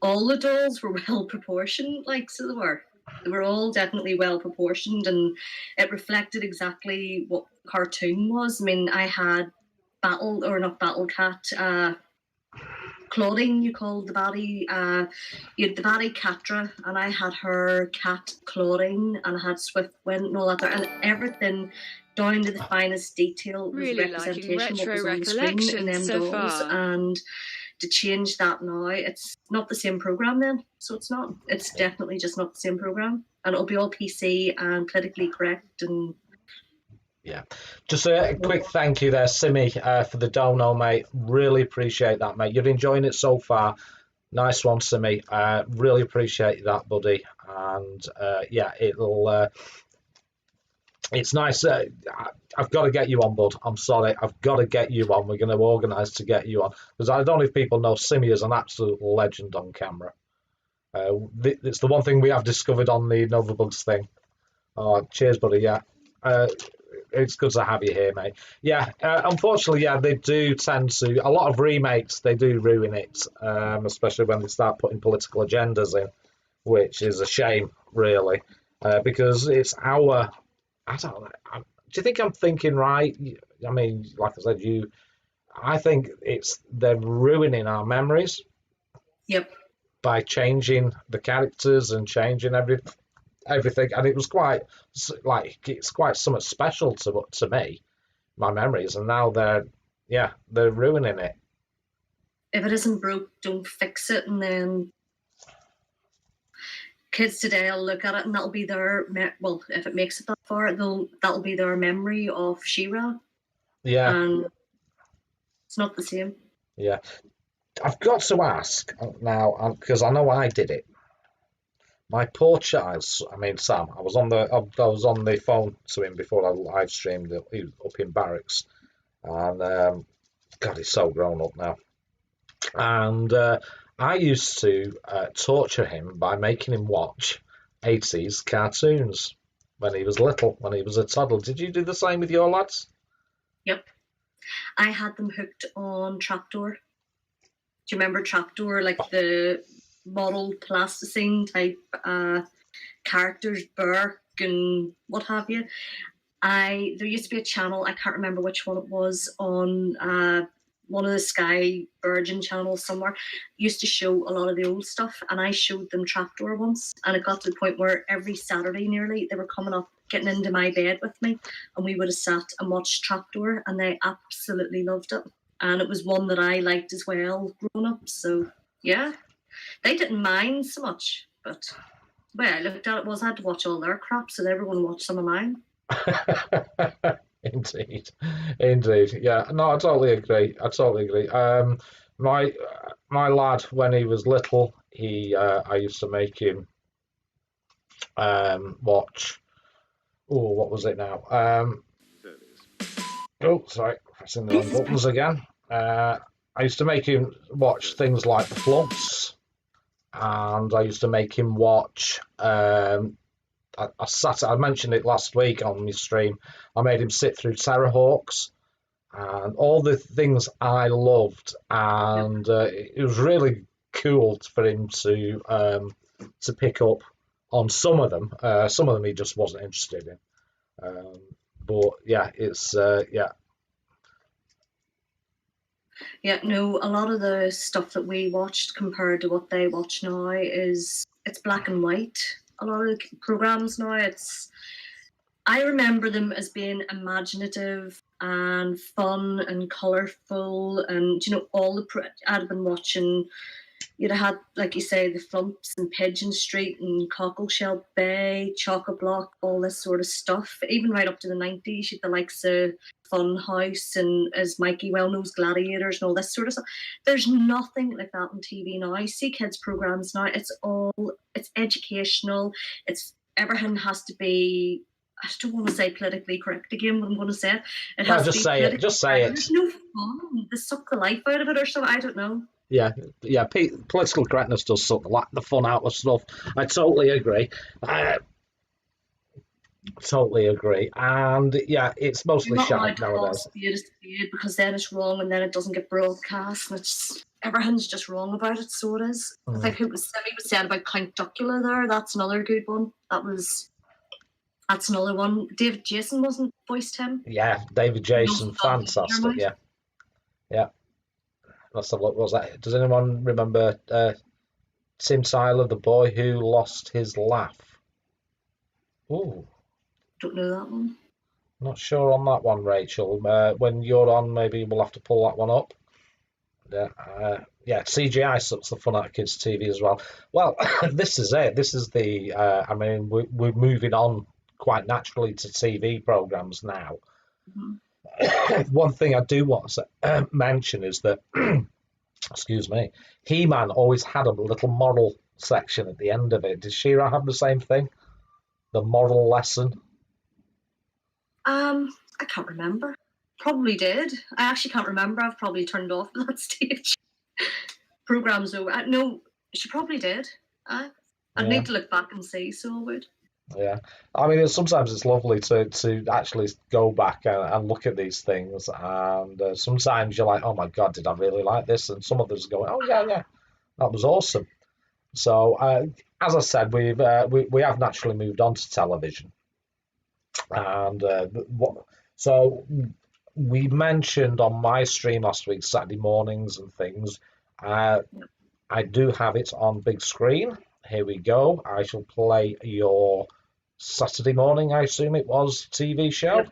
all the dolls were well proportioned, so they were. They were all definitely well proportioned, and it reflected exactly what the cartoon was. I mean, I had Battle Cat, Claudine, you called the baddie. You had the baddie Catra, and I had her cat Claudine, and I had Swiftwind and all that there, and everything down to the finest detail was Really representation liking what was on the screen in them Retro-Recollections so dolls. far. And to change that now, it's not the same program then. So it's not. It's definitely just not the same program, and it'll be all PC and politically correct and. Yeah, just a quick thank you there, Simi, for the dono, mate. Really appreciate that, mate. You're enjoying it so far. Nice one, Simi. Really appreciate that, buddy. And it's nice. I've got to get you on, bud. I'm sorry. I've got to get you on. We're going to organise to get you on. Because I don't know if people know Simi is an absolute legend on camera. It's the one thing we have discovered on the Novabugs thing. Oh, cheers, buddy. Yeah. It's good to have you here, mate. Yeah, unfortunately, they do tend to. A lot of remakes, they do ruin it, especially when they start putting political agendas in, which is a shame, really. because it's our. I don't know. Do you think I'm thinking right? I mean, like I said, I think they're ruining our memories. Yep. By changing the characters and changing everything, and it was quite it's quite something special to me, my memories, and now they're ruining it. If it isn't broke, don't fix it, and then kids today will look at it and that'll be their if it makes it that far, that'll be their memory of She-Ra. Yeah. And it's not the same. Yeah. I've got to ask now, because I know I did it. My poor child, I mean Sam, I was on the phone to him before I live streamed. He was up in barracks, and God, he's so grown up now. And I used to torture him by making him watch 80s cartoons when he was little, when he was a toddler. Did you do the same with your lads? Yep. I had them hooked on Trapdoor. Do you remember Trapdoor, like the model plasticine type characters, Burke and what have you? There used to be a channel, I can't remember which one it was, on one of the Sky Virgin channels somewhere, used to show a lot of the old stuff, and I showed them Trapdoor once, and it got to the point where every Saturday nearly they were coming up, getting into my bed with me, and we would have sat and watched Trapdoor, and they absolutely loved it. And it was one that I liked as well, growing up. So, yeah, they didn't mind so much. But the way I looked at it was I had to watch all their crap, so they were going to watch some of mine. Indeed. Yeah, no, I totally agree. My lad, when he was little, I used to make him watch. Oh, what was it now? Sorry, pressing the wrong buttons again. I used to make him watch things like The Flumps, and I used to make him watch. I mentioned it last week on my stream. I made him sit through Terrorhawks and all the things I loved, and it was really cool for him to pick up on some of them. Some of them he just wasn't interested in. But yeah, it's Yeah, no, a lot of the stuff that we watched compared to what they watch now it's black and white. A lot of the programs now, I remember them as being imaginative and fun and colourful, and I'd been watching. You'd have had, like you say, the Flumps and Pigeon Street and Cockleshell Bay, Chock-a-Block, all this sort of stuff. Even right up to the 90s, you'd the likes of Fun House and, as Mikey well knows, Gladiators and all this sort of stuff. There's nothing like that on TV now. I see kids' programmes now. It's educational. Everything has to be, I don't want to say politically correct again, but I'm going to say it. It has to be politically Just say it. There's no fun. They suck the life out of it or something. I don't know. Yeah. Political correctness does suck the fun out of stuff. I totally agree. And yeah, it's mostly shite nowadays. Because then it's wrong, and then it doesn't get broadcast, and everything's just wrong about it. So it is. I think it was Semi was saying about Count Duckula there. That's another good one. That's another one. David Jason wasn't voiced him. Yeah, David Jason, fantastic. Yeah. Let's have a look. What was that? Does anyone remember Tim Tyler, the boy who lost his laugh? Ooh. Don't know that one. Not sure on that one, Rachel. When you're on, maybe we'll have to pull that one up. CGI sucks the fun out of kids' TV as well. Well, this is it. This is the. We're moving on quite naturally to TV programs now. Mm-hmm. One thing I do want to mention is that, excuse me, He-Man always had a little moral section at the end of it. Did She-Ra have the same thing? The moral lesson? I can't remember. Probably did. I actually can't remember. I've probably turned off at that stage. Programs over. No, she probably did. I'd need to look back and see, so I would. Yeah, I mean, sometimes it's lovely to actually go back and look at these things, and sometimes you're like, oh my God, did I really like this? And some others go, oh yeah, that was awesome. So, as I said, we have naturally moved on to television, and so we mentioned on my stream last week Saturday mornings and things. I do have it on big screen. Here we go. I shall play your Saturday morning, I assume it was, TV show. Yep.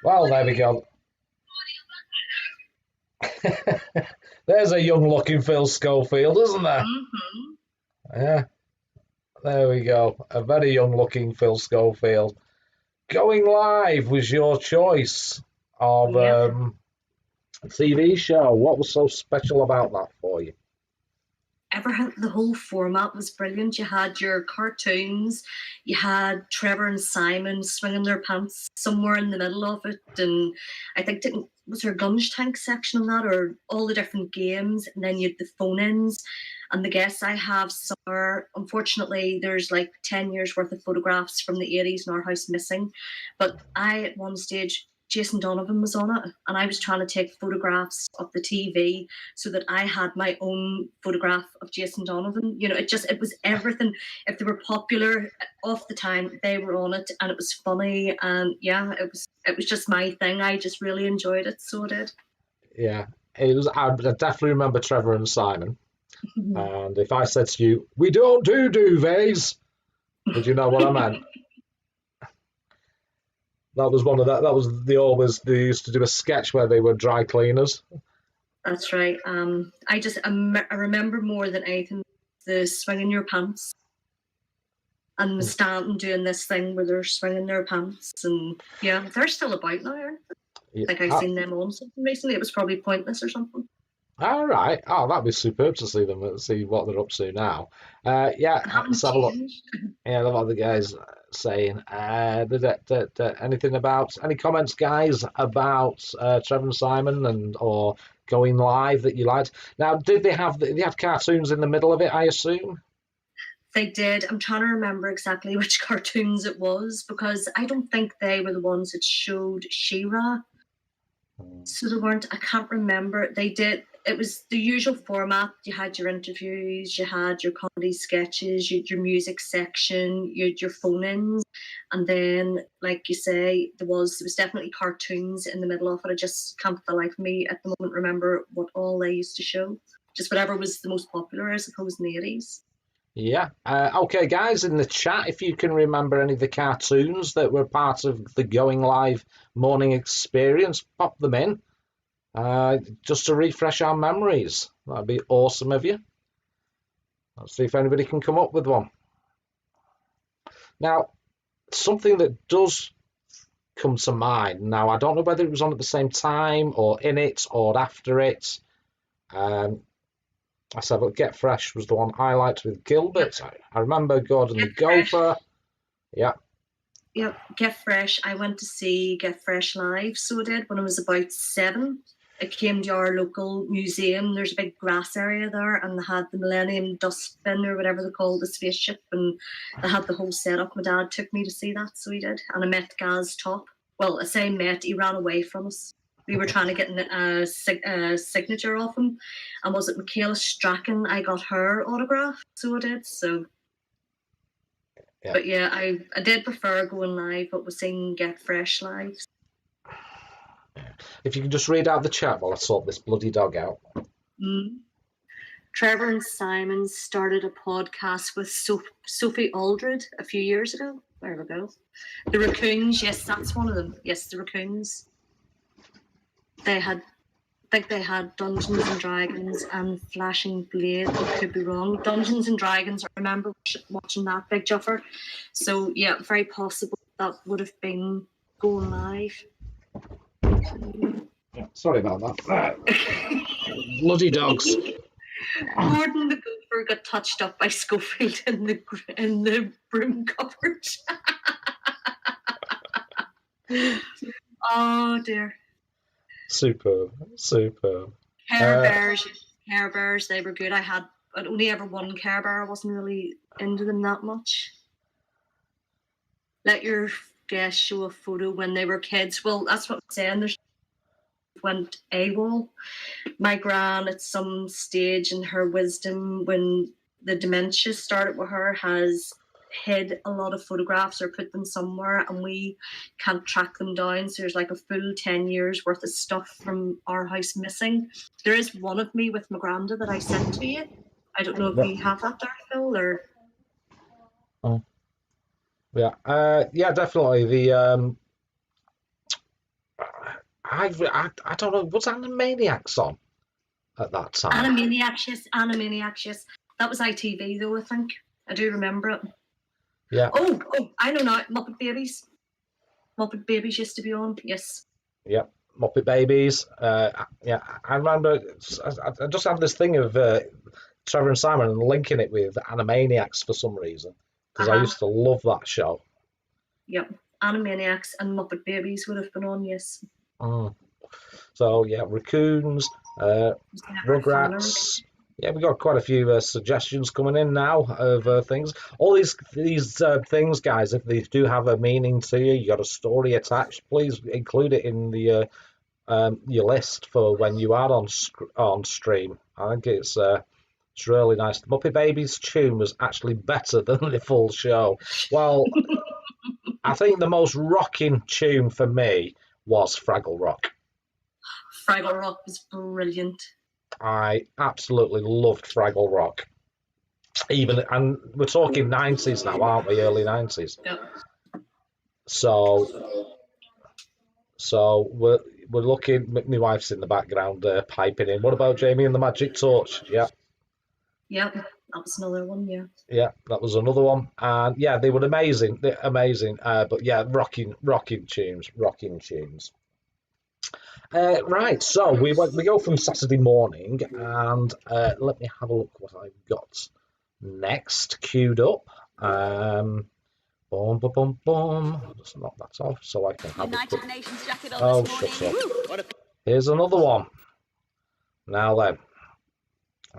Well, there we go. There's a young-looking Phil Schofield, isn't there? Mm-hmm. Yeah. There we go. A very young-looking Phil Schofield. Going live was your choice of TV show. What was so special about that for you? The whole format was brilliant. You had your cartoons, you had Trevor and Simon swinging their pants somewhere in the middle of it, and I think was there a gunge tank section on that, or all the different games, and then you had the phone-ins and the guests I have somewhere. Unfortunately, there's like 10 years worth of photographs from the 80s in our house missing, but at one stage Jason Donovan was on it, and I was trying to take photographs of the TV so that I had my own photograph of Jason Donovan. You know, it was everything. If they were popular off the time, they were on it, and it was funny, and yeah, it was just my thing. I just really enjoyed it, so I did. Yeah, it was. I definitely remember Trevor and Simon. And if I said to you, "We don't do duvets," would you know what I meant? That was that was they used to do a sketch where they were dry cleaners. That's right. I remember more than anything the swinging your pants and the standing doing this thing where they're swinging their pants, and yeah, they're still about now, aren't they? Yeah. I think I've seen them on something recently. It was probably Pointless or something. All right. Oh, that'd be superb to see them, see what they're up to now. Yeah, let's have a look. Yeah, a lot of the guys saying. Anything about any comments, guys, about Trevor and Simon or going live that you liked? Now, did they have cartoons in the middle of it? I assume they did. I'm trying to remember exactly which cartoons it was, because I don't think they were the ones that showed She-Ra. So they weren't. I can't remember. They did. It was the usual format. You had your interviews, you had your comedy sketches, you had your music section, you had your phone-ins, and then, like you say, there was definitely cartoons in the middle of it. I just can't, for the life of me, at the moment, remember what all they used to show. Just whatever was the most popular, I suppose, in the 80s. Yeah. Okay, guys, in the chat, if you can remember any of the cartoons that were part of the Going Live morning experience, pop them in. Just to refresh our memories. That'd be awesome of you. Let's see if anybody can come up with one. Now, something that does come to mind. Now, I don't know whether it was on at the same time or in it or after it. I said, but Get Fresh was the one I liked with Gilbert. I remember Gordon the Gopher. Yeah. Yep, Get Fresh. I went to see Get Fresh live, so I did, when I was about 7. I came to our local museum. There's a big grass area there, and they had the Millennium Dustbin, or whatever they call the spaceship, and they had the whole setup. My dad took me to see that, so he did. And I met Gaz Top. Well, I say met, he ran away from us. We were trying to get a signature off him. And was it Michaela Strachan? I got her autograph, so I did. So, yeah. But yeah, I did prefer going live, but was seeing Get Fresh live. If you can just read out the chat while I sort this bloody dog out. Trevor and Simon started a podcast with Sophie Aldred a few years ago. There we go. The Raccoons, yes, that's one of them. Yes, the Raccoons. I think they had Dungeons and Dragons and Flashing Blade. I could be wrong. Dungeons and Dragons, I remember watching that, Big Juffer. So, yeah, very possible that would have been going live. Yeah, sorry about that. Bloody dogs. Gordon the gopher got touched up by Schofield in the broom cupboard. Oh dear. Superb. Care Bears, they were good. I'd only ever one Care Bear. I wasn't really into them that much. Let your guests show a photo when they were kids. Well, that's what I'm saying. There's went AWOL. My gran at some stage in her wisdom, when the dementia started with her, has hid a lot of photographs or put them somewhere, and we can't track them down. So there's like a full 10 years worth of stuff from our house missing. There is one of me with my granda that I sent to you. I don't know if we have that there, Phil, or... Oh. Yeah, definitely. The I don't know, was Animaniacs on at that time? Animaniacs, yes. That was ITV though, I think. I do remember it. Yeah. Oh, I know now. Muppet Babies. Muppet Babies used to be on, yes. Yeah, Muppet Babies. Yeah, I remember. I just have this thing of Trevor and Simon and linking it with Animaniacs for some reason, because I used to love that show. Yep, Animaniacs and Muppet Babies would have been on, yes. So yeah, raccoons, Rugrats. Yeah, we got quite a few suggestions coming in now of things. All these things, guys, if they do have a meaning to you, you got a story attached, please include it in the your list for when you are on stream. I think it's really nice. The Muppet Babies tune was actually better than the full show. Well, I think the most rocking tune for me was Fraggle Rock. Fraggle Rock was brilliant. I absolutely loved Fraggle Rock. And we're talking 90s now, aren't we? Early 90s. Yep. So we're looking. My wife's in the background piping in. What about Jamie and the Magic Torch? Yeah. Yep, that was another one. Yeah. Yeah, that was another one, and yeah, they were amazing. They're amazing. But yeah, rocking tunes. Right, so we go from Saturday morning, and let me have a look what I've got next queued up. Boom. Just knock that off so I can have a quick... Oh, shut up. Here's another one. Now then,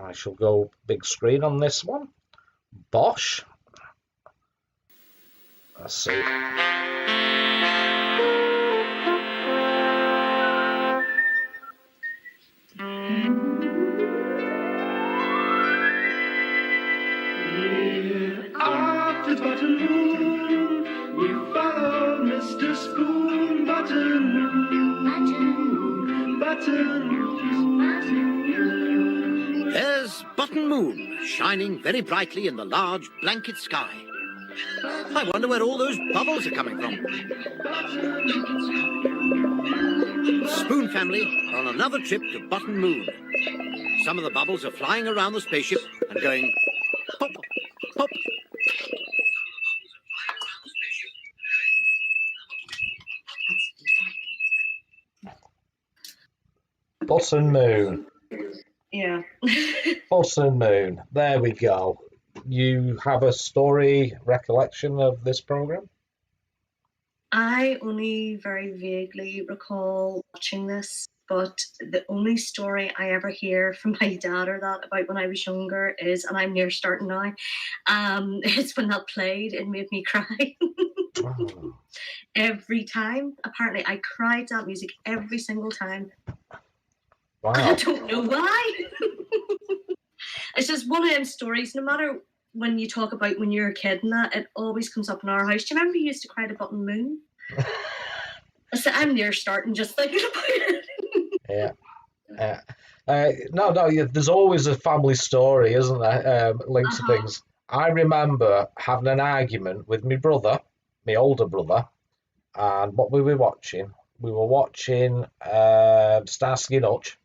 I shall go big screen on this one. Bosch. Let's see. Button Moon, we follow Mr. Spoon. Button Moon. There's Button Moon, shining very brightly in the large blanket sky. I wonder where all those bubbles are coming from. The Spoon family are on another trip to Button Moon. Some of the bubbles are flying around the spaceship and going pop, pop. Button Moon. Yeah. Button Moon. There we go. You have a story recollection of this program? I only very vaguely recall watching this, but the only story I ever hear from my dad or that about when I was younger is, and I'm near starting now, it's when that played, it made me cry. Oh. Every time. Apparently, I cried to that music every single time. Wow. I don't know why. It's just one of them stories, no matter when you talk about when you're a kid and that, it always comes up in our house. Do you remember you used to cry to Button Moon? I said, I'm near starting just thinking about it. Yeah. No, there's always a family story, isn't there, linked to things. I remember having an argument with my brother, my older brother, and what we were watching? We were watching Starsky and Hutch,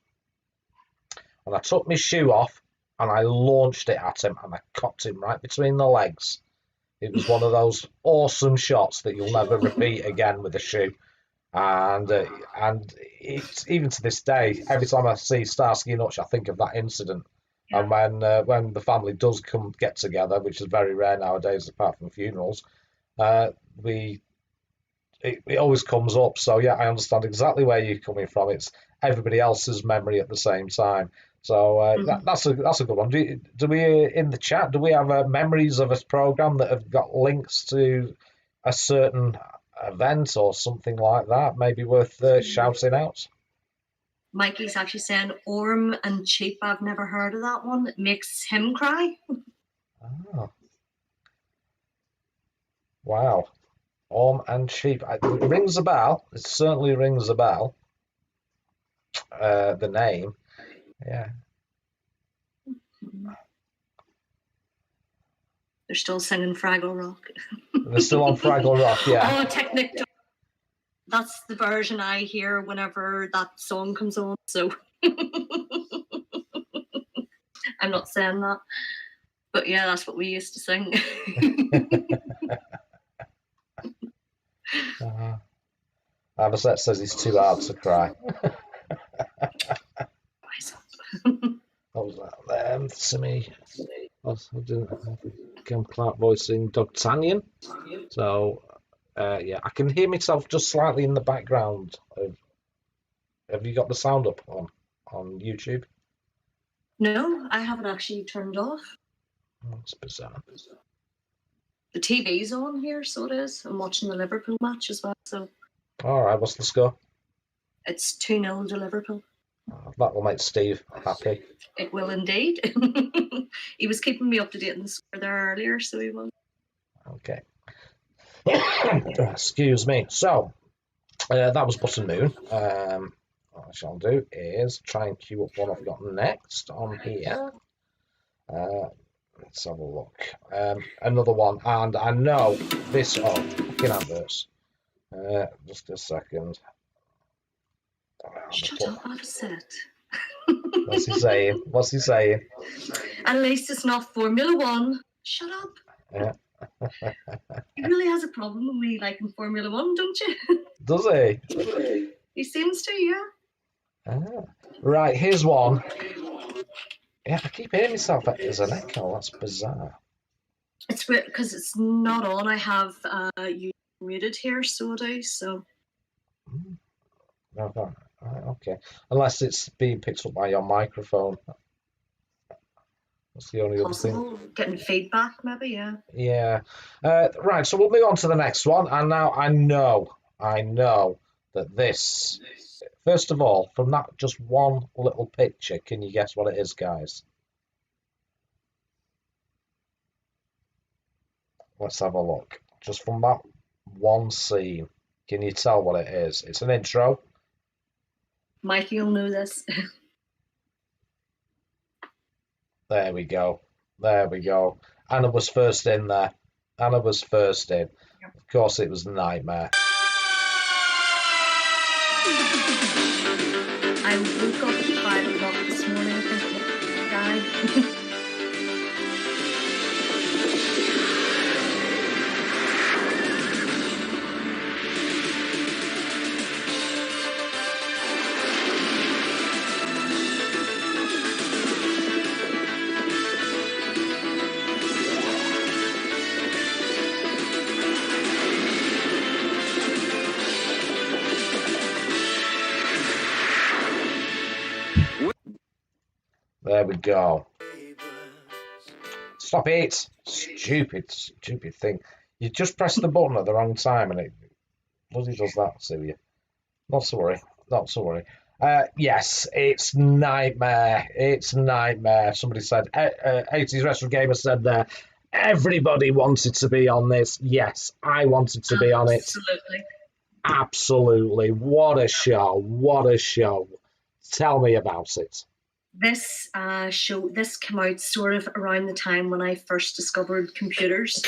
and I took my shoe off and I launched it at him and I cocked him right between the legs. It was one of those awesome shots that you'll never repeat again with a shoe. And it's even to this day, every time I see Starsky and Hutch, I think of that incident. And when the family does get together, which is very rare nowadays, apart from funerals, it always comes up. So yeah, I understand exactly where you're coming from. It's everybody else's memory at the same time. So that's a good one. Do we in the chat? Do we have memories of a program that have got links to a certain event or something like that? Maybe worth shouting out. Mikey's actually saying Orm and Cheap. I've never heard of that one. It makes him cry. Oh. Wow. Orm and Cheap. It rings a bell. It certainly rings a bell. The name. Yeah. They're still singing Fraggle Rock. They're still on Fraggle Rock, yeah. Oh, Technic. That's the version I hear whenever that song comes on, so I'm not saying that. But yeah, that's what we used to sing. Avocet says it's too hard to cry. What was that? Simi. I didn't Kim Clark voicing D'Artagnan. So yeah, I can hear myself just slightly in the background. Have you got the sound up on YouTube? No, I haven't actually turned off. Oh, that's bizarre. The TV's on here, so it is. I'm watching the Liverpool match as well. So. All right, what's the score? It's 2-0 to Liverpool. Oh, that will make Steve happy. It will indeed. He was keeping me up to date in the score there earlier, so he won. Okay. Excuse me. So, that was Button Moon. What I shall do is try and queue up one I've got next on here. Let's have a look. Another one, and I know this. Oh, fucking adverts. Just a second. Shut up, Avocet. What's he saying? What's he saying? At least it's not Formula One. Shut up. Yeah. He really has a problem with me liking Formula One, don't you? Does he? He seems to, yeah. Right, here's one. Yeah, I keep hearing myself as an echo. That's bizarre. It's weird because it's not on. I have you muted here, so I do. So. Okay. Unless it's being picked up by your microphone. That's the only Possible. other thing. Getting feedback, maybe, yeah. Yeah. Right, so we'll move on to the next one. And now I know that this, first of all, from that just one little picture, can you guess what it is, guys? Let's have a look. Just from that one scene, can you tell what it is? It's an intro. Mikey will know this. There we go. There we go. Anna was first in there. Anna was first in. Yep. Of course, it was Nightmare. I woke up at 5 o'clock this morning, I think it was a guy. There we go. Stop it! Stupid thing. You just press the button at the wrong time and it bloody does that to you. Not to worry. Not to worry. Yes, it's Nightmare. It's Nightmare. Somebody said, 80s Retro Gamer said there, everybody wanted to be on this. Yes, I wanted to be on it. Absolutely. Absolutely. What a show. What a show. Tell me about it. This this came out sort of around the time when I first discovered computers.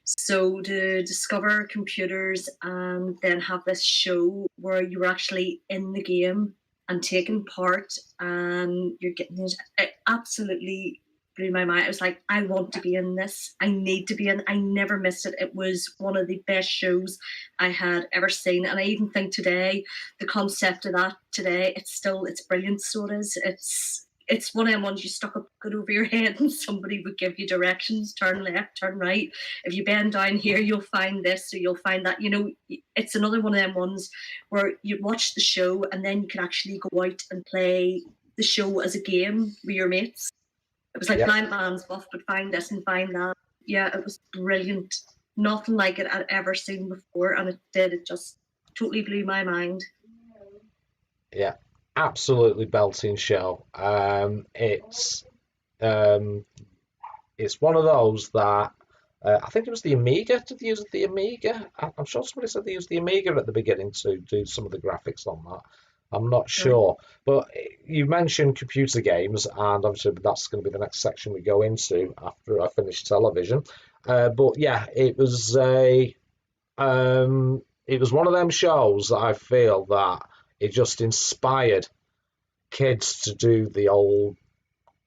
So to discover computers and then have this show where you were actually in the game and taking part and you're getting it, it absolutely blew my mind. I was like, I want to be in this. I need to be in. I never missed it. It was one of the best shows I had ever seen. And I even think today, the concept of that today, it's brilliant. So it is. it's one of them ones you stuck a bucket over your head and somebody would give you directions, turn left, turn right. If you bend down here, you'll find this or you'll find that. You know, it's another one of them ones where you watch the show and then you can actually go out and play the show as a game with your mates. It was like Blind Man's Buff, but find this and find that. Yeah, it was brilliant. Nothing like it I'd ever seen before, and it just totally blew my mind. Yeah. Absolutely belting show. It's one of those that I think it was the Amiga. Did they use the Amiga? I'm sure somebody said they used the Amiga at the beginning to do some of the graphics on that. I'm not sure, but you mentioned computer games, and obviously that's going to be the next section we go into after I finish television. But yeah, it was one of them shows that I feel that it just inspired kids to do the old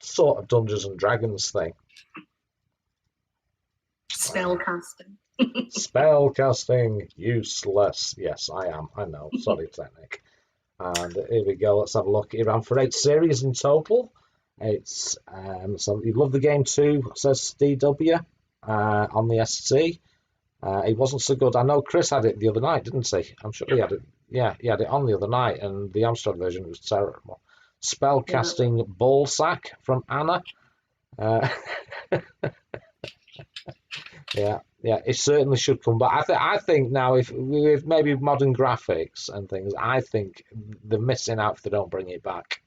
sort of Dungeons and Dragons thing. Spellcasting. Spellcasting, useless. Yes, I am. I know. Sorry, Technic. And here we go. Let's have a look. It ran for 8 series in total. It's so you love the game too, says DW on the ST. It wasn't so good. I know Chris had it the other night, didn't he? I'm sure he had it. Yeah, he had it on the other night, and the Amstrad version was terrible. Spellcasting Ballsack from Anna. Yeah, it certainly should come back. I think now, if with maybe modern graphics and things, I think they're missing out if they don't bring it back.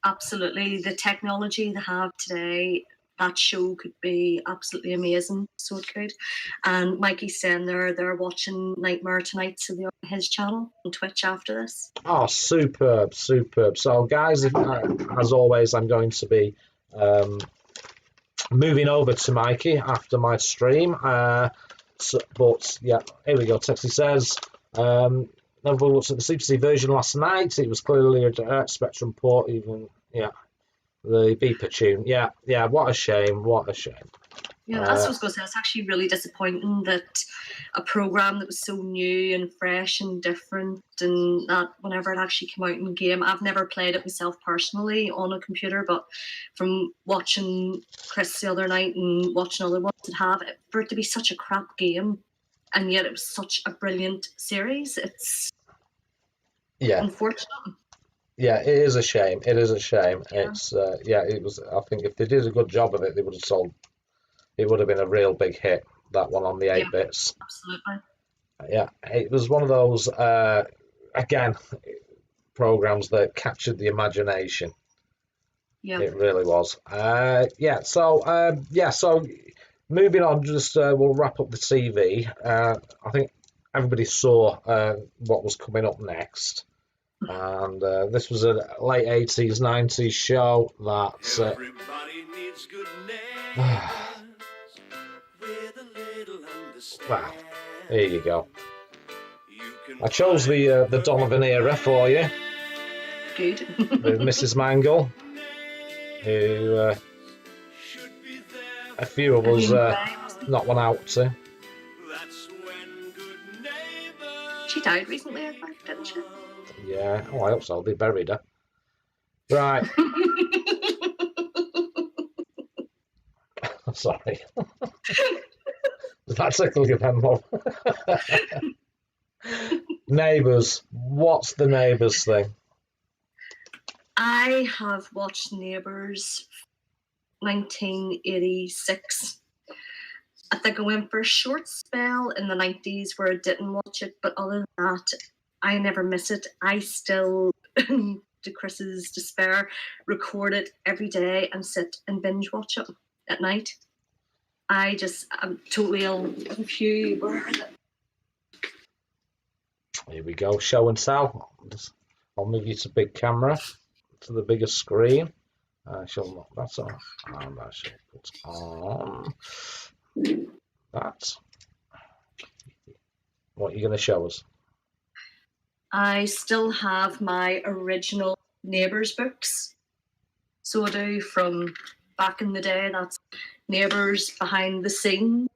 Absolutely. The technology they have today, that show could be absolutely amazing. So it could. And Mikey's saying they're watching Nightmare Tonight, so they're on his channel on Twitch after this. Oh, superb. So, guys, as always, I'm going to be moving over to Mikey after my stream. But yeah, here we go. Texie says, nobody looked at the CPC version last night. It was clearly a direct Spectrum port, even, the beeper tune. Yeah, what a shame. Yeah, that's what I was going to say. It's actually really disappointing that a program that was so new and fresh and different, and that whenever it actually came out in game, I've never played it myself personally on a computer, but from watching Chris the other night and watching other ones that have it, for it to be such a crap game, and yet it was such a brilliant series, it's unfortunate. Yeah, it is a shame. Yeah. It's it was. I think if they did a good job of it, they would have sold. It would have been a real big hit, that one on the 8 bits. Absolutely. Yeah, it was one of those again programs that captured the imagination. Yeah, it really was. So moving on, just we'll wrap up the TV. I think everybody saw what was coming up next. And this was a late 80s, 90s show that... Everybody needs good neighbors with a little understanding. Wow, there you go. I chose the Donovan era for you. Good. With Mrs. Mangle, who a few of us not one out to. She died recently, I think, didn't she? Yeah, I hope so. They buried her. Right. Sorry. Does that tickle your pen, Bob? Neighbours. What's the Neighbours thing? I have watched Neighbours 1986. I think I went for a short spell in the 90s where I didn't watch it, but other than that, I never miss it. I still, to Chris's despair, record it every day and sit and binge watch it at night. I'm totally confused. Where is it? Here we go, show and tell. I'll move you to big camera, to the bigger screen. I shall knock that off, and I shall put on that. What are you going to show us? I still have my original Neighbours books. So I do, from back in the day. That's Neighbours Behind the Scenes.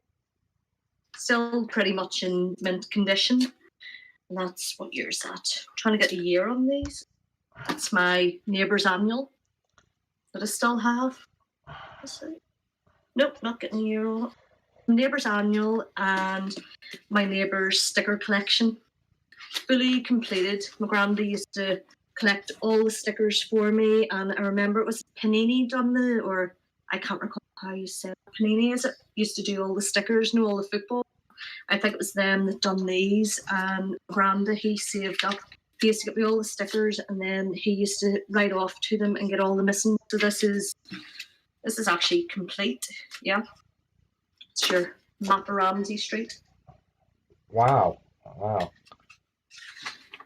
Still pretty much in mint condition. And that's, what year is that? I'm trying to get a year on these. That's my Neighbours Annual. that I still have. Nope, not getting a year old. Neighbour's annual and my neighbour's sticker collection. Fully completed. My granddad used to collect all the stickers for me, and I remember it was Panini done or I can't recall how you said Panini, is it? Used to do all the stickers, all the football. I think it was them that done these, and granddad, he saved up. He used to get me all the stickers, and then he used to write off to them and get all the missing. So this is actually complete. Yeah. It's your map of Ramsey Street. Wow. Wow.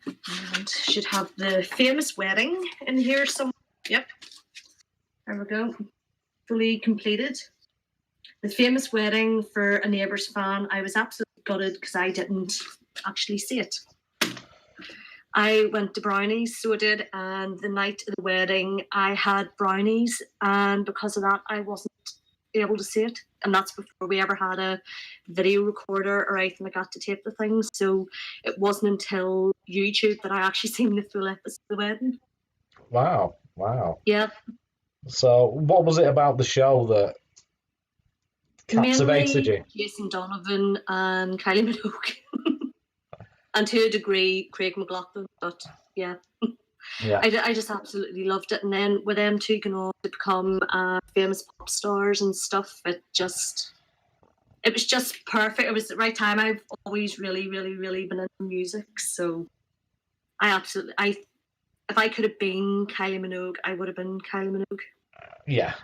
And should have the famous wedding in here somewhere. Yep. There we go. Fully completed. The famous wedding for a neighbour's fan. I was absolutely gutted because I didn't actually see it. I went to brownies, so I did, and the night of the wedding I had brownies, and because of that I wasn't able to see it, and that's before we ever had a video recorder or anything like that to tape the things. So it wasn't until YouTube that I actually seen the full episode of the wedding. Wow. Wow. Yeah. So what was it about the show that captivated you? Jason Donovan and Kylie Minogue. And to a degree Craig McLachlan, but yeah. Yeah. I just absolutely loved it, and then with them two going on to become famous pop stars and stuff, it was just perfect. It was the right time. I've always really, really, really been into music, so if I could have been Kylie Minogue, I would have been Kylie Minogue. Yeah.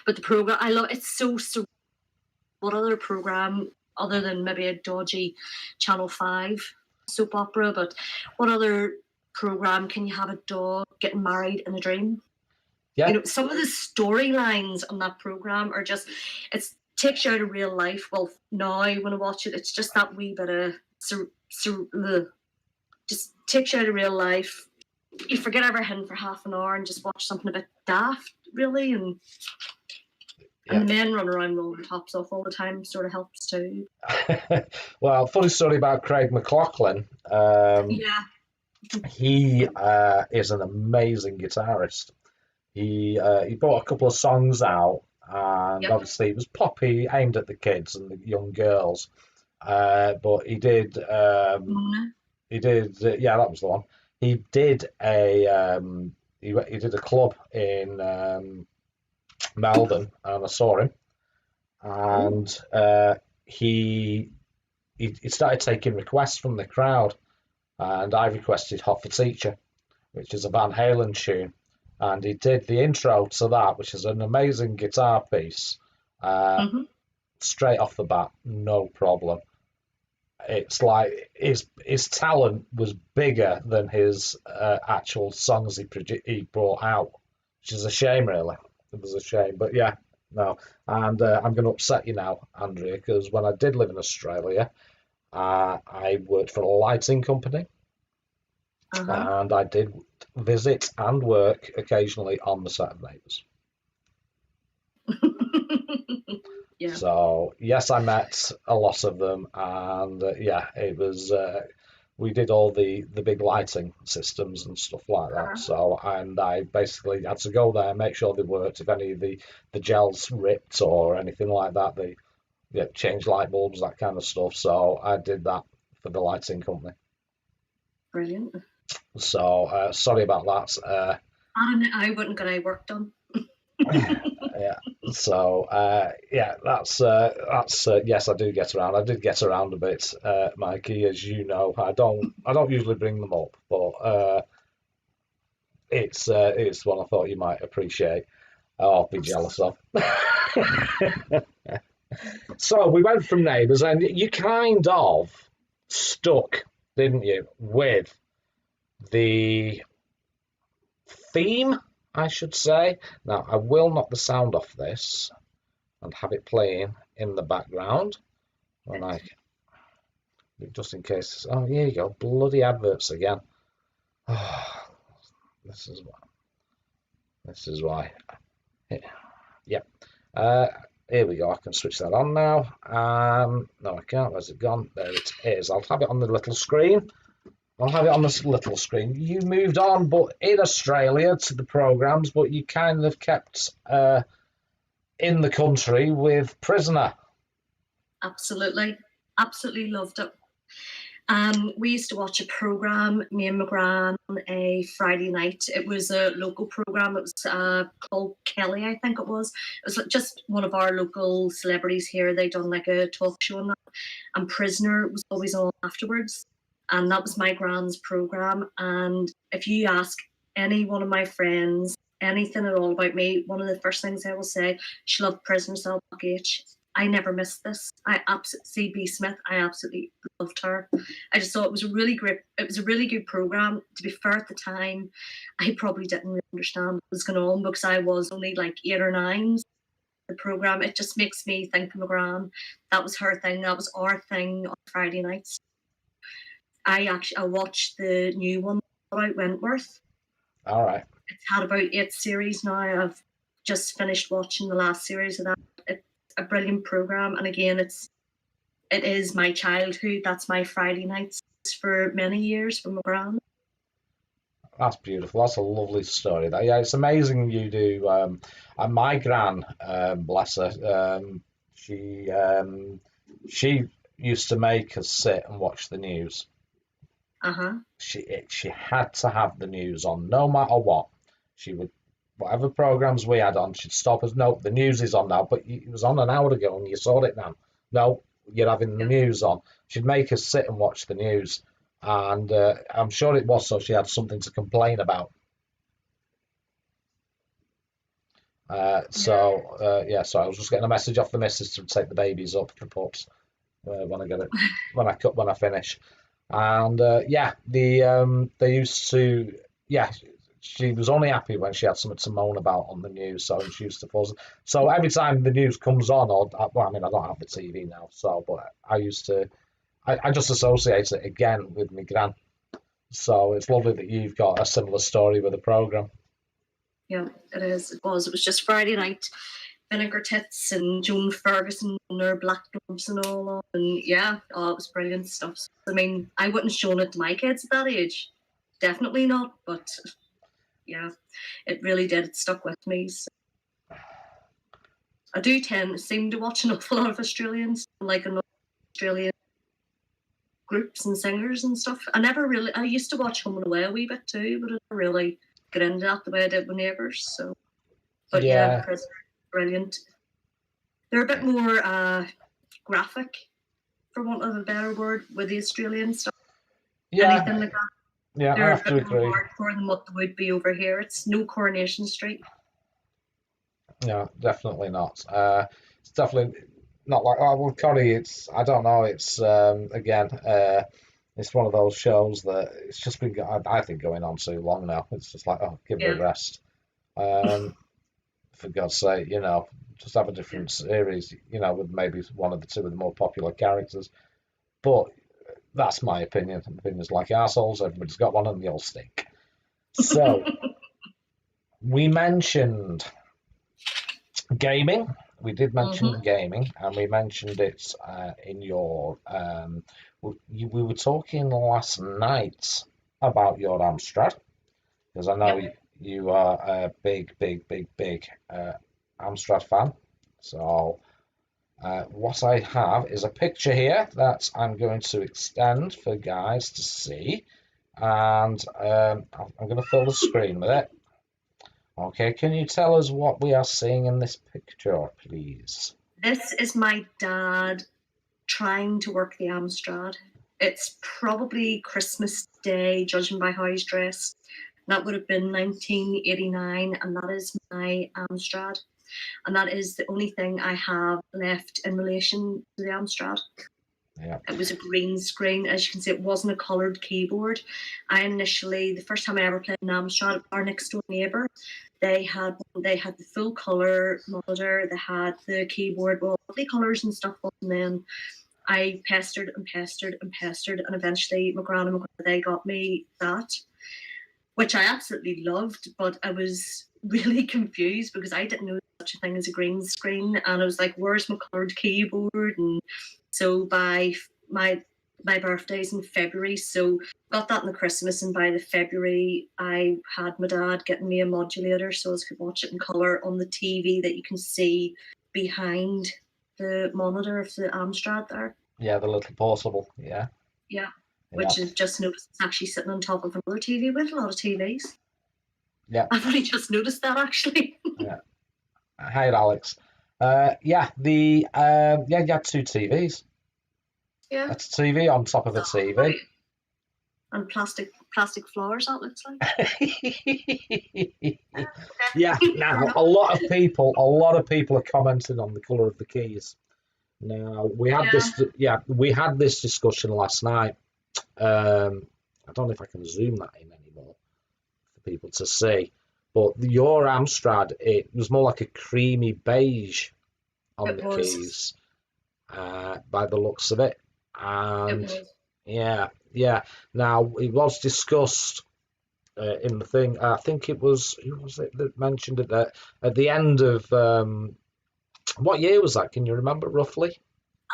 But the program, I love. It's so. What other program other than maybe a dodgy Channel 5 soap opera, but what other program can you have a dog getting married in a dream? Yeah. You know, some of the storylines on that program are just, it takes you out of real life. Well, now when I watch it, it's just that wee bit of just takes you out of real life. You forget everything for half an hour and just watch something a bit daft, really, and the men run around rolling tops off all the time sort of helps too. Well, funny story about Craig McLachlan. He is an amazing guitarist. He brought a couple of songs out, and obviously it was poppy, aimed at the kids and the young girls. But he did, that was the one. He did he did a club in Melbourne, and I saw him, and he started taking requests from the crowd, and I requested Hot for Teacher, which is a Van Halen tune, and he did the intro to that, which is an amazing guitar piece, straight off the bat, no problem. It's like his talent was bigger than his actual songs he brought out, which is a shame, really. It was a shame, but yeah, no. And I'm going to upset you now, Andrea, because when I did live in Australia, I worked for a lighting company, and I did visit and work occasionally on the set of Neighbours. Yeah. So yes, I met a lot of them, and it was. We did all the big lighting systems and stuff like that. So, and I basically had to go there, make sure they worked. If any of the gels ripped or anything like that, they change light bulbs, that kind of stuff. So I did that for the lighting company. Brilliant. So sorry about that. I wouldn't get any work done. Yeah. So that's yes, I do get around. I did get around a bit, Mikey, as you know. I don't usually bring them up, but it's one I thought you might appreciate or be jealous of. So we went from Neighbours, and you kind of stuck, didn't you, with the theme, I should say. Now, I will knock the sound off this and have it playing in the background when just in case. Oh, here you go, bloody adverts again. Oh, this is why. Yep. Here we go. I can switch that on now. No, I can't. Where's it gone? There it is. I'll have it on the little screen. I'll have it on this little screen. You moved on, but in Australia to the programs, but you kind of kept in the country with Prisoner. Absolutely. Absolutely loved it. We used to watch a program, me and my gran, a Friday night. It was a local program. It was called Kelly, I think it was. It was just one of our local celebrities here. They done like a talk show on that. And Prisoner was always on afterwards. And that was my gran's program. And if you ask any one of my friends anything at all about me, one of the first things they will say, she loved Prisoner Cell Block H. I never missed this. C.B. Smith, I absolutely loved her. I just thought it was a really good program. To be fair, at the time, I probably didn't really understand what was going on because I was only like 8 or 9. The program, it just makes me think of my gran. That was her thing. That was our thing on Friday nights. I watched the new one about Wentworth. All right. It's had about 8 series now. I've just finished watching the last series of that. It's a brilliant program, and again, it is my childhood. That's my Friday nights for many years from my gran. That's beautiful. That's a lovely story. Yeah, it's amazing you do. And my gran, bless her, she used to make us sit and watch the news. She had to have the news on, no matter what. She would, whatever programs we had on, she'd stop us. No, the news is on now, but it was on an hour ago and you saw it now. No, you're having the news on. She'd make us sit and watch the news, and I'm sure it was so she had something to complain about. So I was just getting a message off the missus to take the babies up for pups when I get it when I finish. And they used to, she was only happy when she had something to moan about on the news, so she used to pause. So every time the news comes on, I don't have the TV now, but I just associate it again with my gran. So it's lovely that you've got a similar story with the program. Yeah, it is. It was just Friday night. Vinegar Tits and Joan Ferguson and their Black Gloves and all that. And yeah, it was brilliant stuff. I mean, I wouldn't have shown it to my kids at that age. Definitely not. But yeah, it really did. It stuck with me. So. I do seem to watch an awful lot of Australians, like Australian groups and singers and stuff. I used to watch Home and Away a wee bit too, but I didn't really get into that the way I did with Neighbours. So, but yeah brilliant. They're a bit more graphic, for want of a better word, with the Australian stuff. Yeah. Anything like that. Yeah, They're I have to agree. more hardcore than what they would be over here. It's no Coronation Street. Yeah, definitely not. It's definitely not like Corrie. I don't know. It's it's one of those shows that it's just been, I think, going on too long now. It's just like, give it a rest. For God's sake, just have a different series, with maybe one of the two of the more popular characters. But that's my opinion. Opinions like arseholes, everybody's got one and they all stink. So, we mentioned gaming. We did mention gaming, and we mentioned it in your... we were talking last night about your Amstrad, because I know you are a big Amstrad fan. So what I have is a picture here that I'm going to extend for guys to see, and I'm going to fill the screen with it. Okay, can you tell us what we are seeing in this picture, please? This is my dad trying to work the Amstrad. It's probably Christmas Day, judging by how he's dressed. That would have been 1989, and that is my Amstrad. And that is the only thing I have left in relation to the Amstrad. Yeah. It was a green screen. As you can see, it wasn't a coloured keyboard. The first time I ever played an Amstrad, our next door neighbour, they had the full colour monitor, they had the keyboard with all the colours and stuff on, and then I pestered, and eventually my gran and my grandma, they got me that, which I absolutely loved, but I was really confused because I didn't know such a thing as a green screen, and I was like, where's my coloured keyboard? And so by my my birthday's in February, so got that in the Christmas, and by the February I had my dad getting me a modulator so I could watch it in colour on the TV that you can see behind the monitor of the Amstrad there. Yeah, the little portable. Yeah. Yeah. Which I've just noticed it's actually sitting on top of another TV with a lot of TVs. Yeah. I've only just noticed that actually. Yeah. Hi, Alex. You had 2 TVs. Yeah. That's a TV on top of a TV. Right. And plastic floors, that looks like. Yeah. Now a lot of people are commenting on the colour of the keys. Now we had this discussion last night. I don't know if I can zoom that in anymore for people to see, but your Amstrad, it was more like a creamy beige on the keys, by the looks of it. And yeah. Now it was discussed in the thing. I think it was, who was it that mentioned it at the end of what year was that? Can you remember roughly?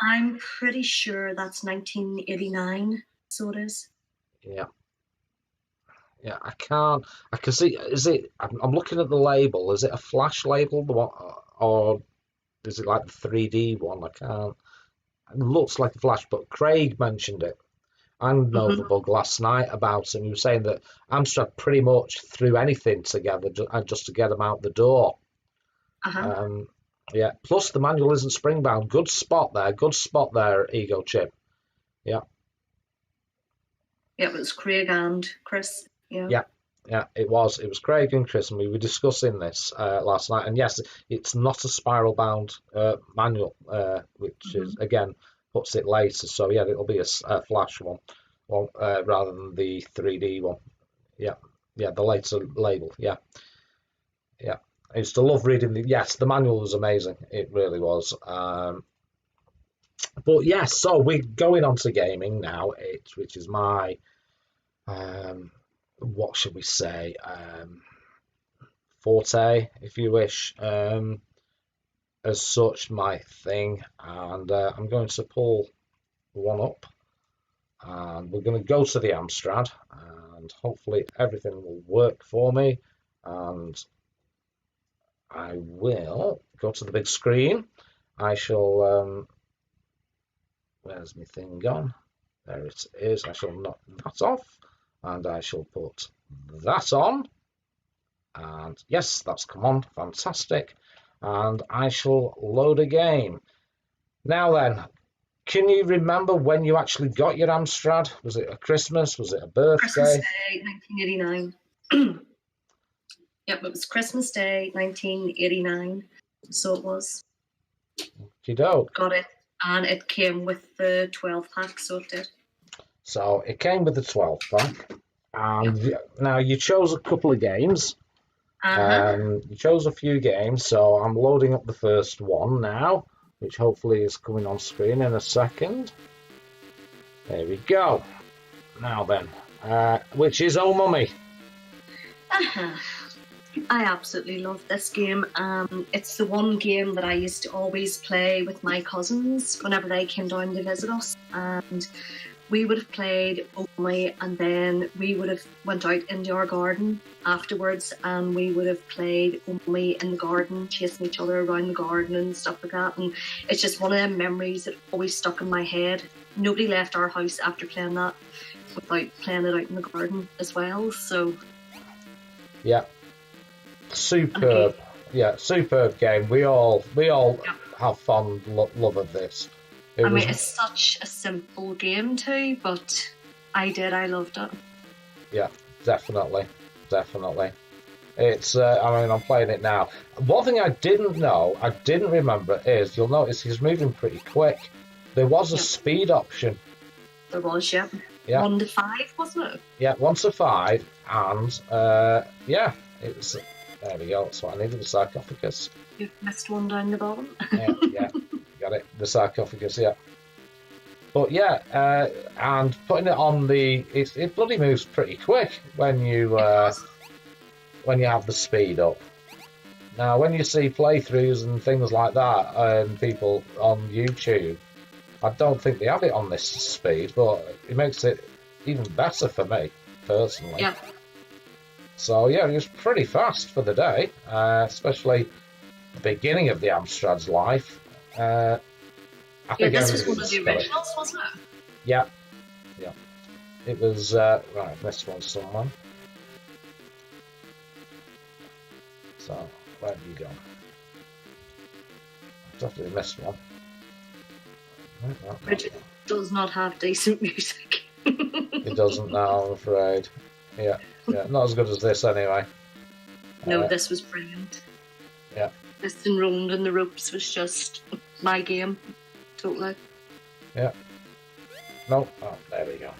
I'm pretty sure that's 1989. So it is. Yeah. I can see. Is it? I'm looking at the label. Is it a flash label, the one, or is it like the 3D one? I can't. It looks like a flash, but Craig mentioned it and Novabug last night about it. And he was saying that Amstrad pretty much threw anything together just to get them out the door. Yeah. Plus the manual isn't spring-bound. Good spot there, Ego Chip. Yeah. Yeah, it was Craig and Chris. Yeah, it was Craig and Chris, and we were discussing this last night. And yes, it's not a spiral-bound manual, which is again puts it later. So yeah, it'll be a flash one, rather than the 3D one. Yeah, the later label. Yeah. I used to love reading the manual was amazing. It really was. But yes, so we're going on to gaming now, which is my, what should we say, forte, if you wish, as such, my thing. And I'm going to pull one up, and we're going to go to the Amstrad, and hopefully everything will work for me, and I will go to the big screen. I shall... where's my thing gone? There it is. I shall knock that off, and I shall put that on. And yes, that's come on. Fantastic. And I shall load a game. Now then, can you remember when you actually got your Amstrad? Was it a Christmas? Was it a birthday? Christmas Day, 1989. Yep, it was Christmas Day, 1989. So it was. Okey-doke. Got it. And it came with the 12 pack, so it did. So it came with the 12 pack. And now you chose a couple of games. You chose a few games, so I'm loading up the first one now, which hopefully is coming on screen in a second. There we go. Now then, which is Oh Mummy. I absolutely love this game. It's the one game that I used to always play with my cousins whenever they came down to visit us, and we would have played only, and then we would have went out into our garden afterwards, and we would have played only in the garden, chasing each other around the garden and stuff like that. And it's just one of them memories that always stuck in my head. Nobody left our house after playing that without playing it out in the garden as well. So yeah. Superb. Yeah, superb game. We all have fond love of this. It's such a simple game too, but I loved it. Yeah, definitely. It's I'm playing it now. One thing I didn't remember is, you'll notice he's moving pretty quick. There was a speed option. There was, yeah. 1 to 5, wasn't it? Yeah, 1 to 5, and it was. There we go. That's what I needed. The sarcophagus. You've missed one down the bottom. yeah, got it. The sarcophagus. Yeah. But yeah, and putting it on it bloody moves pretty quick when you have the speed up. Now, when you see playthroughs and things like that, and people on YouTube, I don't think they have it on this speed, but it makes it even better for me, personally. Yeah. So, yeah, it was pretty fast for the day, especially the beginning of the Amstrad's life. I think this was one of everybody's the got it. originals, wasn't it? Yeah. It was, right, this one's someone. So, where have you gone? I've definitely missed one. Which does not have decent music. It doesn't now, I'm afraid. Yeah, not as good as this anyway. No, this was brilliant. Yeah. This Enrolled in the Ropes was just my game, totally. Yeah. No, oh, there we go.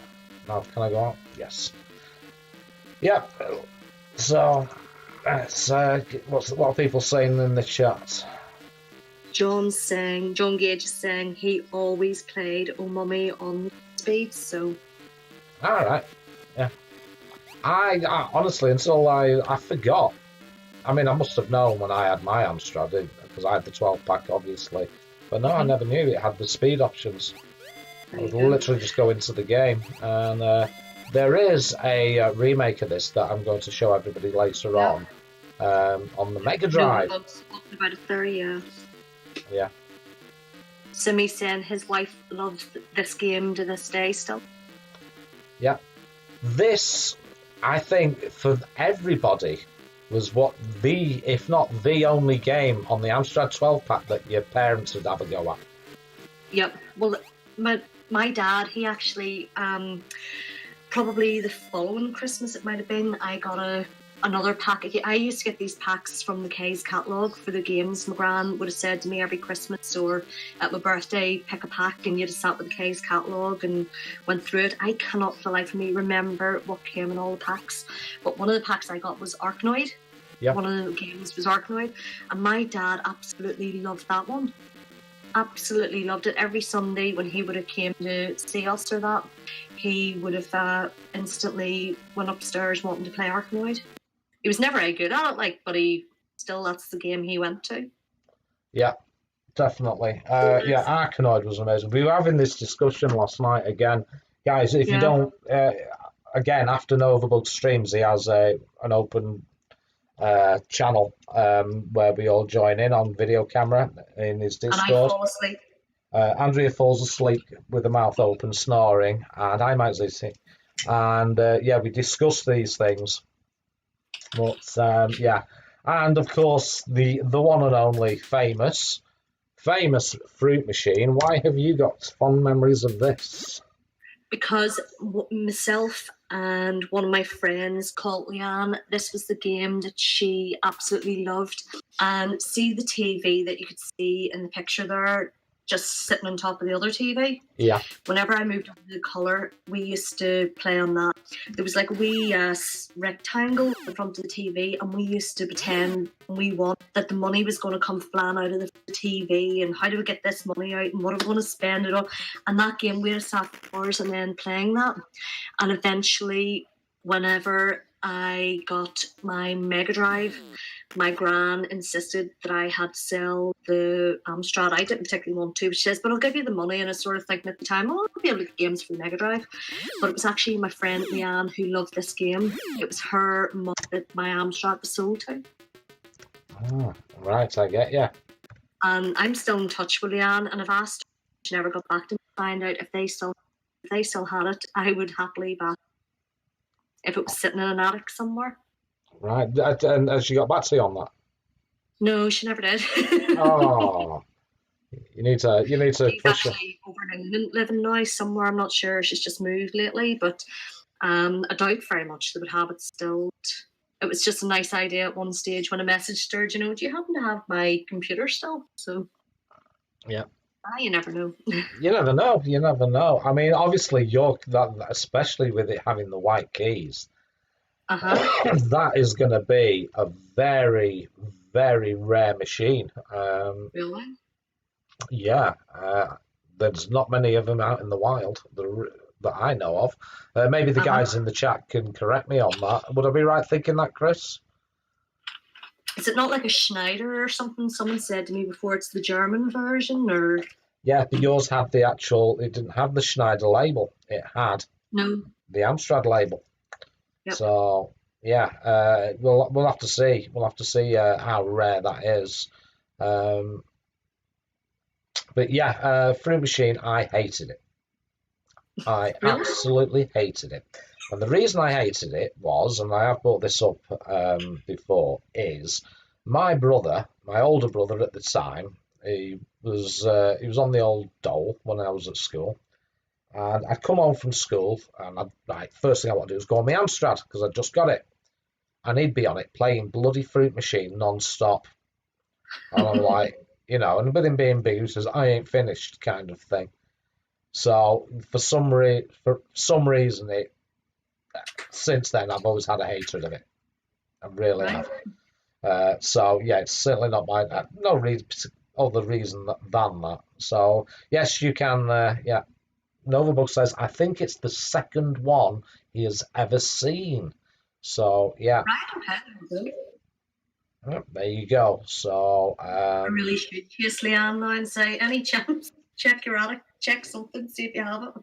Now, can I go on? Yes. Yeah. So, that's, what are people saying in the chat? John Gage is saying he always played Oh Mummy on speed, so... Alright, yeah. I honestly, until I forgot. I mean, I must have known when I had my Amstrad, because I had the 12-pack, obviously. But no, I never knew it had the speed options. I would literally just go into the game. And there is a remake of this that I'm going to show everybody later on the Mega Drive. About a 30 years. Yeah. Simi's saying his wife loves this game to this day still. Yeah. This, I think, for everybody, was if not the only game on the Amstrad 12-pack that your parents would have a go at. Yep. Well, my dad, he actually, probably the following Christmas it might have been, I got another pack. I used to get these packs from the K's catalogue for the games. My gran would have said to me every Christmas or at my birthday, pick a pack, and you just sat with the K's catalogue and went through it. I cannot for the life of me remember what came in all the packs, but one of the packs I got was Arkanoid. Yep. One of the games was Arkanoid, and my dad absolutely loved that one. Absolutely loved it. Every Sunday when he would have came to see us or that, he would have instantly went upstairs wanting to play Arkanoid. He was never very good at it, but that's the game he went to. Yeah, definitely. Yeah, Arkanoid was amazing. We were having this discussion last night again. Guys, if you don't, again, after Novabug streams, he has an open channel where we all join in on video camera in his Discord. And I fall asleep. Andrea falls asleep with the mouth open, snoring, and I might say, and we discuss these things. But yeah, and of course the one and only famous fruit machine. Why have you got fond memories of this? Because myself and one of my friends called Leanne, this was the game that she absolutely loved. And see the TV that you could see in the picture there, just sitting on top of the other TV? Yeah. Whenever I moved over to the colour, we used to play on that. There was like a wee rectangle in front of the TV, and we used to pretend we won that the money was going to come flying out of the TV, and how do we get this money out, and what are we going to spend it on? And that game, we just sat for hours and then playing that. And eventually, whenever I got my Mega Drive, my gran insisted that I had to sell the Amstrad. I didn't particularly want to, but she says, but I'll give you the money. And I was sort of thinking at the time, I'll be able to get games for the Mega Drive. But it was actually my friend Leanne who loved this game. It was her mum that my Amstrad was sold to. Oh, right, I get you. And I'm still in touch with Leanne, and I've asked her, she never got back to me to find out if they still had it. I would happily back if it was sitting in an attic somewhere. Right, and has she got back to you on that? No, she never did. Oh, you need to She's push her. actually over in England living now somewhere. I'm not sure. She's just moved lately, but I doubt very much they would have it still. It was just a nice idea at one stage when I messaged her, do you happen to have my computer still? So yeah. You never know. You never know. You never know. I mean, obviously, especially with it having the white keys, that is going to be a very, very rare machine. Really? Yeah. There's not many of them out in the wild that I know of. Maybe the guys in the chat can correct me on that. Would I be right thinking that, Chris? Is it not like a Schneider or something? Someone said to me before it's the German version, or Yeah, but yours had the actual. It didn't have the Schneider label. It had No. the Amstrad label. Yep. So yeah, we'll have to see. We'll have to see how rare that is. But yeah, Fruit Machine, I hated it. I Really? absolutely hated it. And the reason I hated it was, and I have brought this up before, is my brother, my older brother at the time, he was on the old dole when I was at school. And I'd come home from school, and first thing I want to do is go on my Amstrad, because I'd just got it. And he'd be on it playing bloody Fruit Machine non-stop. And I'm like, and with him being big, he says, I ain't finished, kind of thing. So for some reason, since then I've always had a hatred of it. I really have. So yeah, it's certainly not my no reason other reason than that. So yes, you can. Yeah, Novabug says I think it's the second one he has ever seen. So yeah. Right. Okay. Yep, there you go. So I really should chase Leanne now and say, any chance? Check your attic, check something, see if you have it.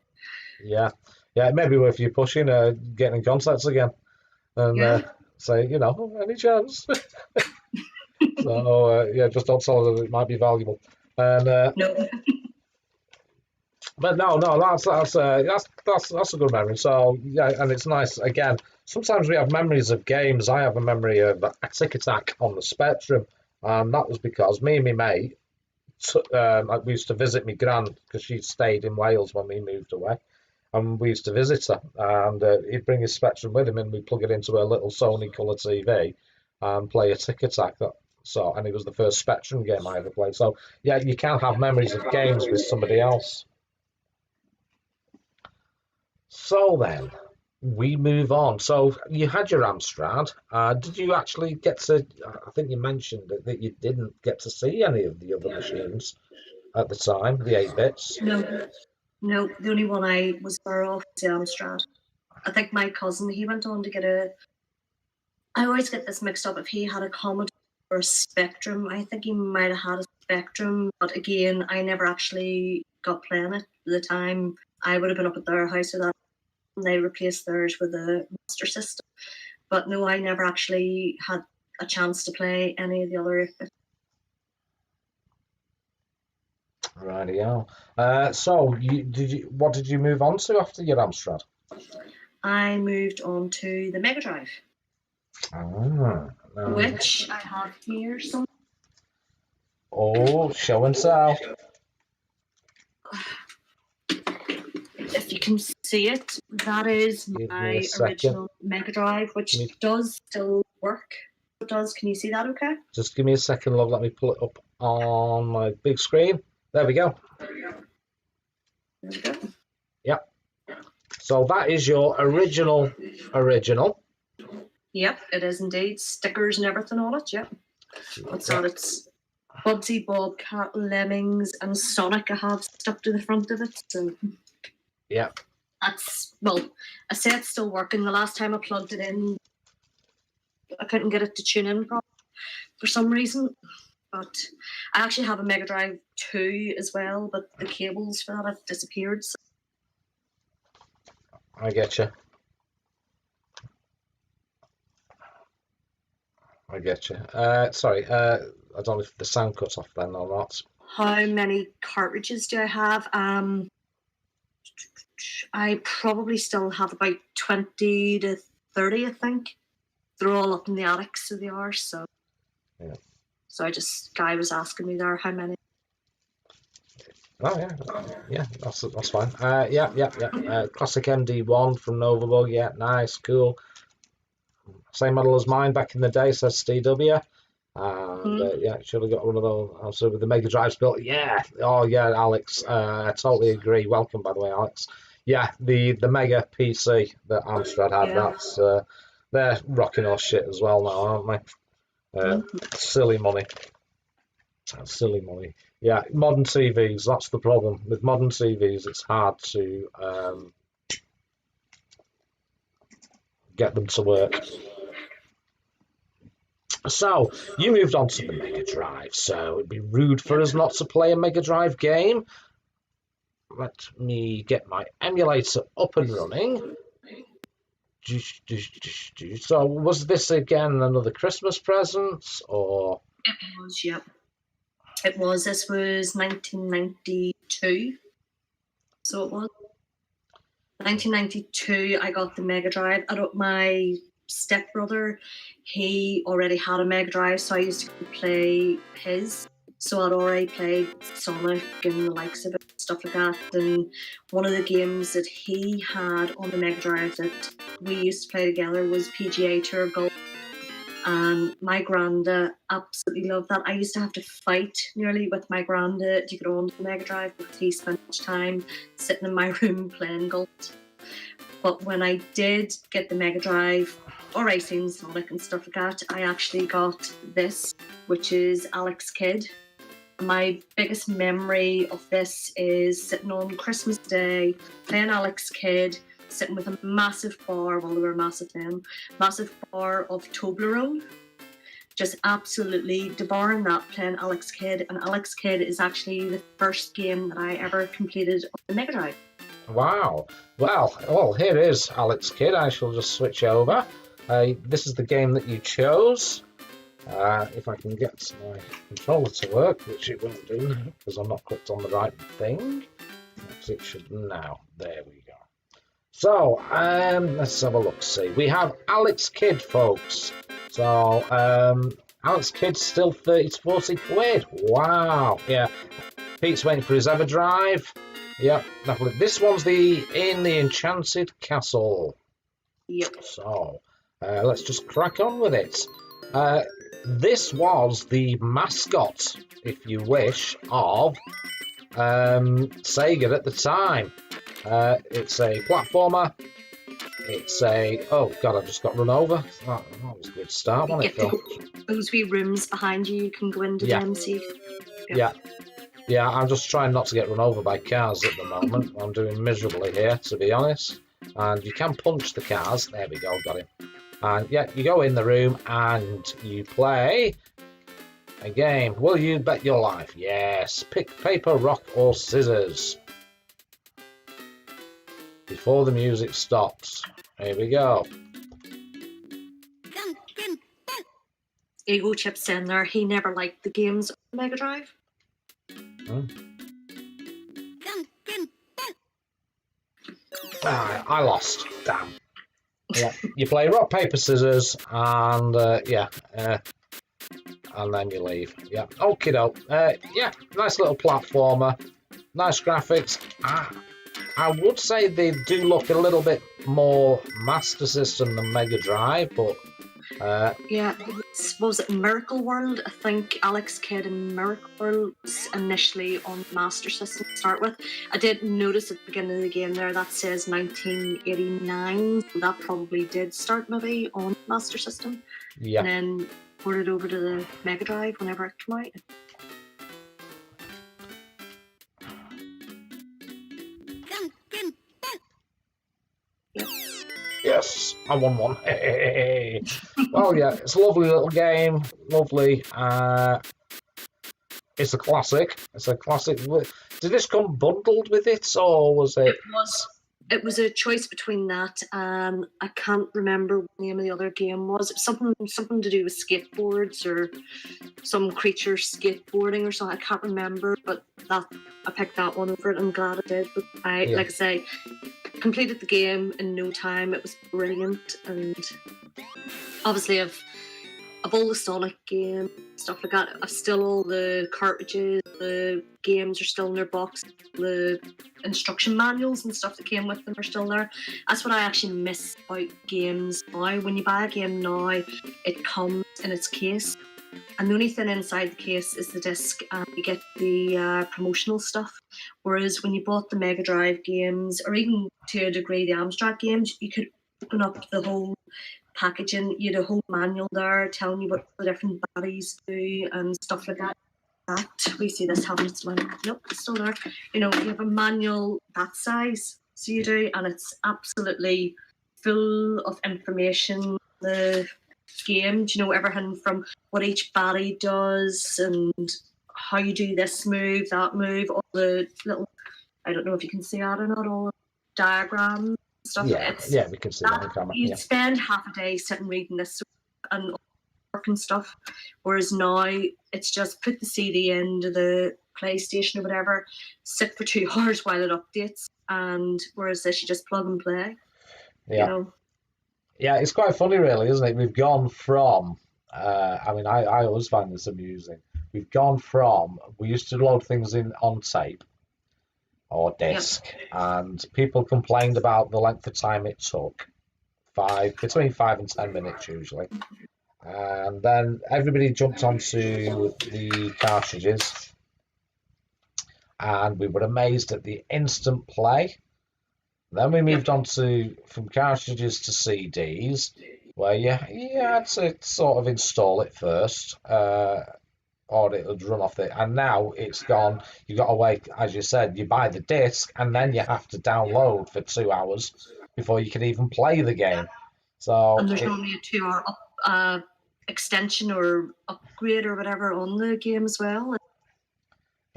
Yeah, maybe if you're pushing, getting in contact again, and say, any chance? So yeah, just don't tell her that it might be valuable. And no. But no, that's a good memory. So yeah, and it's nice. Again, sometimes we have memories of games. I have a memory of a Tick Attack on the Spectrum, and that was because me and my mate, we used to visit my gran because she stayed in Wales when we moved away, and we used to visit her. And he'd bring his Spectrum with him, and we'd plug it into a little Sony colour TV and play a Tick Attack. And it was the first Spectrum game I ever played. So yeah, you can have memories of games with somebody else. So then, we move on. So you had your Amstrad. Did you actually get to? I think you mentioned that you didn't get to see any of the other machines at the time, the 8-bits. No. The only one I was far off was the Amstrad. I think my cousin, he went on to get a. I always get this mixed up. If he had a Commodore or a Spectrum, I think he might have had a Spectrum. But again, I never actually got playing it at the time. I would have been up at their house or that. And they replaced theirs with a Master System. But no, I never actually had a chance to play any of the other. Rightio. So what did you move on to after your Amstrad? I moved on to the Mega Drive. Which I have here somewhere. Oh, show and tell. If you can see it, that is my original Mega Drive, which does still work. It does. Can you see that okay? Just give me a second, love. Let me pull it up on my big screen. There we go. There we go. Yep. So that is your original. Yep, it is indeed. Stickers and everything on it, yep. What's on it? It's Bugsy, Bobcat, Lemmings, and Sonic I have stuck to the front of it. So yeah. I say it's still working. The last time I plugged it in, I couldn't get it to tune in for some reason. But I actually have a Mega Drive 2 as well, but the cables for that have disappeared. So. I get you. Sorry, I don't know if the sound cut off then or not. How many cartridges do I have? I probably still have about 20 to 30, I think. They're all up in the attic, so they are. So, yeah. So Guy was asking me there how many. Oh yeah, that's fine. Yeah. Classic MD1 from Novabug. Yeah, nice, cool. Same model as mine back in the day, says STW. And yeah, should have got one of those. Also with the Mega Drives built. Yeah. Oh yeah, Alex. I totally agree. Welcome, by the way, Alex. Yeah, the Mega PC that Amstrad had. Yeah. That's they're rocking our shit as well now, aren't they? Silly money. Silly money. Yeah, modern TVs. That's the problem with modern TVs. It's hard to get them to work. So, you moved on to the Mega Drive, so it'd be rude for us not to play a Mega Drive game. let me get my emulator up and running. So was this again another Christmas present, or? It was, yep. It was. This was 1992. So it was. 1992, I got the Mega Drive. My stepbrother, he already had a Mega Drive, so I used to play his. So I'd already played Sonic and the likes of it, stuff like that. And one of the games that he had on the Mega Drive that we used to play together was PGA Tour Golf. And my granda absolutely loved that. I used to have to fight nearly with my granda to get on the Mega Drive because he spent much time sitting in my room playing golf. But when I did get the Mega Drive, or I seen Sonic and stuff like that, I actually got this, which is Alex Kidd. My biggest memory of this is sitting on Christmas Day, playing Alex Kidd, sitting with a massive bar, well, they were massive then, massive bar of Toblerone, just absolutely devouring that, playing Alex Kidd. And Alex Kidd is actually the first game that I ever completed on the Mega Drive. Wow. Well, here is Alex Kidd. I shall just switch over. This is the game that you chose. If I can get my controller to work, which it won't do because I'm not clicked on the right thing. It should now. There we go. So, let's have a look. See, we have Alex Kidd, folks. So, Alex Kidd's still 30 to 40 quid. Wow. Yeah. Pete's waiting for his EverDrive. Yep, definitely. This one's in the Enchanted Castle. Yep. So, let's just crack on with it. This was the mascot, if you wish, of Sega at the time. It's a platformer. It's a... Oh, God, I just got run over. That was a good start, wasn't it, Phil? Those wee rooms behind you can go into them, see. Yeah, I'm just trying not to get run over by cars at the moment. I'm doing miserably here, to be honest. And you can punch the cars. There we go, got him. And yeah, you go in the room and you play a game. Will you bet your life? Yes. Pick paper, rock, or scissors. Before the music stops. Here we go. Ego Chip's in there. He never liked the games on the Mega Drive. I lost. Damn. Yeah, you play rock, paper, scissors, and and then you leave. Yeah, okie doke. Yeah, nice little platformer, nice graphics. I would say they do look a little bit more Master System than Mega Drive, but yeah, was it Miracle World? I think Alex Kidd and Miracle World was initially on Master System to start with. I did notice at the beginning of the game there that says 1989. So that probably did start maybe on Master System. Yeah. And then ported over to the Mega Drive whenever it came out. Yes, I won one. Hey. Well, yeah, it's a lovely little game. Lovely. It's a classic. It's a classic. Did this come bundled with it, or was it? It was a choice between that and I can't remember what the name of the other game was. It was something to do with skateboards or some creature skateboarding or something. I can't remember, but I picked that one over it. I'm glad I did. But like I say, completed the game in no time. It was brilliant, and obviously I've all the Sonic games, stuff like that. I've still all the cartridges, the games are still in their box, the instruction manuals and stuff that came with them are still there. That's what I actually miss about games now. When you buy a game now, it comes in its case, and the only thing inside the case is the disc, and you get the promotional stuff. Whereas when you bought the Mega Drive games, or even to a degree the Amstrad games, you could open up the whole packaging. You had a whole manual there telling you what the different batteries do and stuff like that. We see this having its line. Nope, it's still there. You know, you have a manual that size, so you do, and it's absolutely full of information. The game, you know, everything from what each battery does and how you do this move, that move, all the little I don't know if you can see that or not, all diagrams stuff. Yeah, we can see that on camera. You'd spend half a day sitting reading this and work and stuff, whereas now it's just put the CD into the PlayStation or whatever, sit for 2 hours while it updates, and whereas this you just plug and play. Yeah. You know? Yeah, it's quite funny, really, isn't it? We've gone from, I mean, I always find this amusing. We've gone from, we used to load things in on tape or disc, and people complained about the length of time it took, between 5 and 10 minutes usually. And then everybody jumped onto the cartridges, and we were amazed at the instant play. Then we moved on from cartridges to CDs, where you had to sort of install it first, or it would run off it. And now it's gone. You got to wait, as you said, you buy the disc, and then you have to download for 2 hours before you can even play the game. So and there's only a 2-hour extension or upgrade or whatever on the game as well.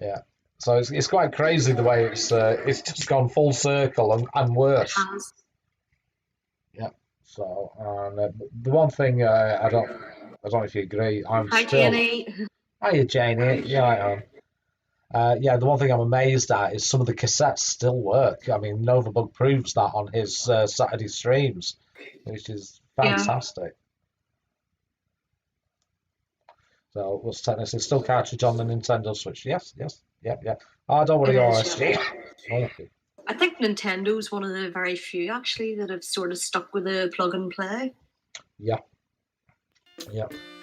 Yeah. So it's quite crazy the way it's just gone full circle and worse. It has. Yeah. So the one thing I don't know if you agree. Hi, Janie. Hiya, Janie. Yeah, I am. The one thing I'm amazed at is some of the cassettes still work. I mean, Novabug proves that on his Saturday streams, which is fantastic. So what's technically still cartridge on the Nintendo Switch? Yes. Oh, don't worry, I think Nintendo's one of the very few actually that have sort of stuck with the plug and play. Yeah.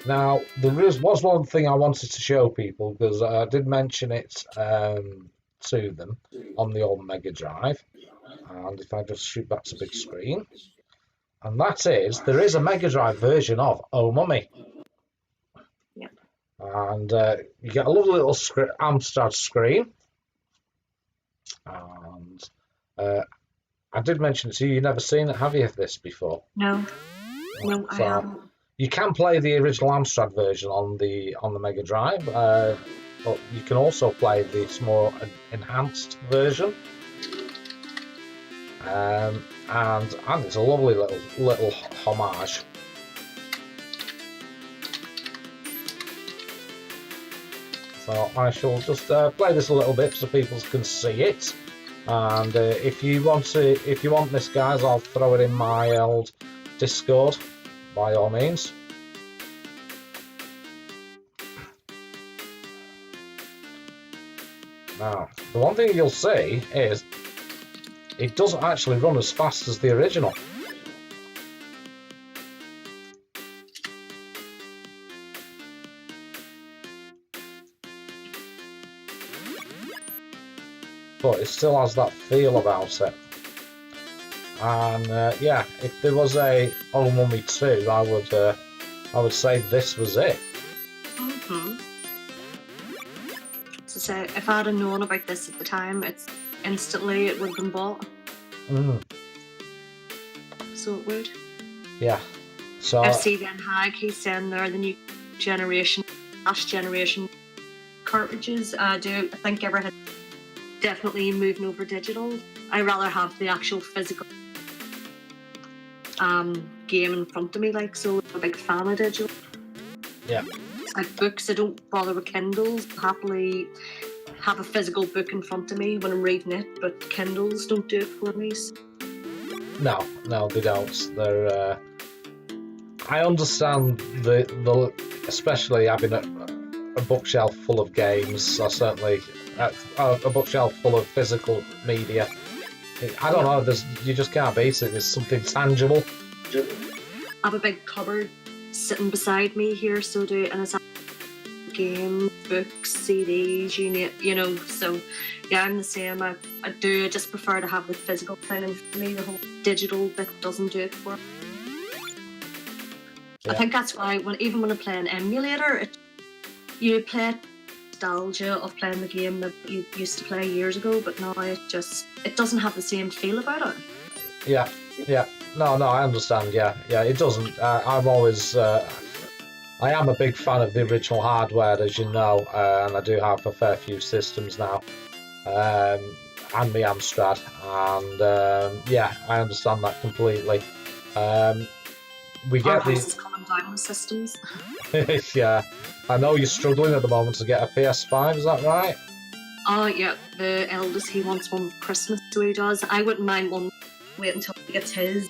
Now there was one thing I wanted to show people, because I did mention it to them on the old Mega Drive, and if I just shoot back to big screen, and that is there is a Mega Drive version of Oh Mummy. And you get a lovely little Amstrad screen. And I did mention to you, you've never seen it, have you, this before? No, I haven't. You can play the original Amstrad version on the Mega Drive, but you can also play this more enhanced version. And it's a lovely little homage. So I shall just play this a little bit so people can see it. And if you want this, guys, I'll throw it in my old Discord, by all means. Now, the one thing you'll see is it doesn't actually run as fast as the original. But it still has that feel about it. And if there was a Oh Mummy 2, I would say this was it. Mm-hmm. So if I'd have known about this at the time, it would have been bought. So it would. Yeah. So FC Den Haag, he's saying they're the new generation, last generation cartridges. I think everyone definitely moving over digital. I rather have the actual physical game in front of me, so I'm a big fan of digital. Yeah. It's like books, I don't bother with Kindles. I happily have a physical book in front of me when I'm reading it, but Kindles don't do it for me. No, they don't. They're I understand the especially having a bookshelf full of games, or certainly a bookshelf full of physical media. I don't know, you just can't beat it. There's something tangible. I have a big cupboard sitting beside me here, and it's games, books, CDs, so yeah, I'm the same. I just prefer to have the physical thing, and for me the whole digital bit doesn't do it for me. Yeah. I think that's why even when I play an emulator, you play nostalgia of playing the game that you used to play years ago, but now it doesn't have the same feel about it. Yeah. No, I understand. Yeah, it doesn't. I'm always. I am a big fan of the original hardware, as you know, and I do have a fair few systems now. and the Amstrad, and yeah, I understand that completely. We Our get house is coming down with systems. yeah, I know you're struggling at the moment to get a PS5. Is that right? Oh yeah, the eldest, he wants one for Christmas, so he does. I wouldn't mind one. Wait until he gets his.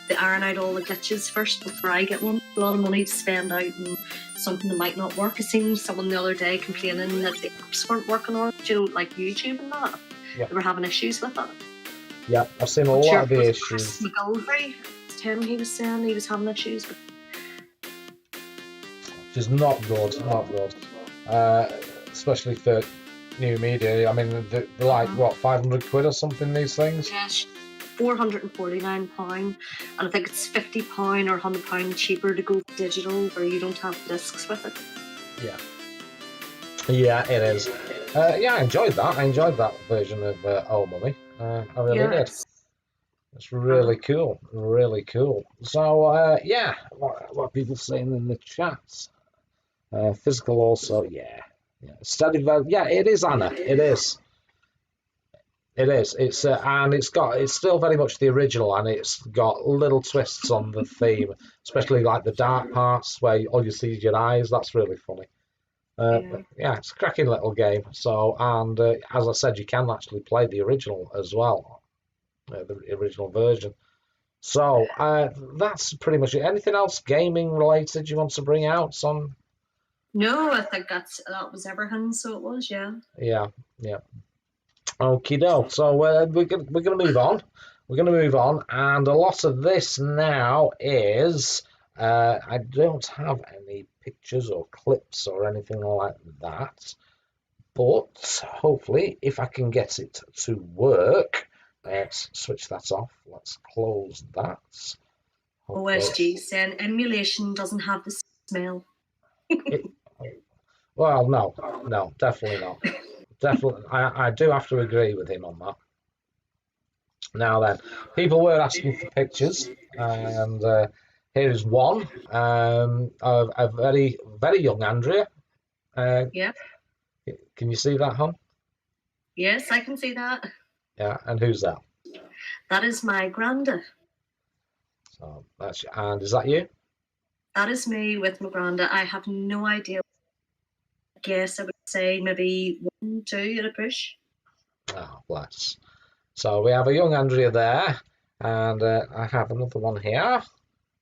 To iron out all the glitches first before I get one. A lot of money to spend out and something that might not work. I seen someone the other day complaining that the apps weren't working on, like YouTube and that. Yeah. They were having issues with it. Yeah, I've seen a lot of the issues. Chris McGilvery, it's him, he was saying he was having issues with. Which is not good, not good. Especially for new media. I mean, they're like, what, 500 quid or something, these things? Yes. £449, and I think it's £50 or £100 cheaper to go digital where you don't have discs with it. Yeah, it is. Yeah, I enjoyed that. I enjoyed that version of Old Money. I really did. It's really cool, really cool. So yeah, what are people saying in the chats? Physical also, yeah. Steady, yeah, it is, Anna. It is. It is. It's and it's still very much the original, and it's got little twists on the theme, especially like the dark parts where all you see is your eyes. That's really funny. Yeah, it's a cracking little game. So, and as I said, you can actually play the original as well, the original version. So that's pretty much it. Anything else gaming related you want to bring out? No, I think that was everything. So it was, yeah. Yeah. Okie doke. So we're gonna move on. We're gonna move on, and a lot of this now is I don't have any pictures or clips or anything like that, but hopefully, if I can get it to work, let's switch that off. Let's close that. OSG saying emulation doesn't have the smell. Well, no, definitely not. Definitely, I do have to agree with him on that. Now then, people were asking for pictures, and here is one of a very, very young Andrea. Yeah. Can you see that, hon? Yes, I can see that. Yeah, and who's that? That is my granda. So and is that you? That is me with my granda. I have no idea. I guess I would say maybe 1, 2 at a push. Oh, bless. So we have a young Andrea there, and I have another one here.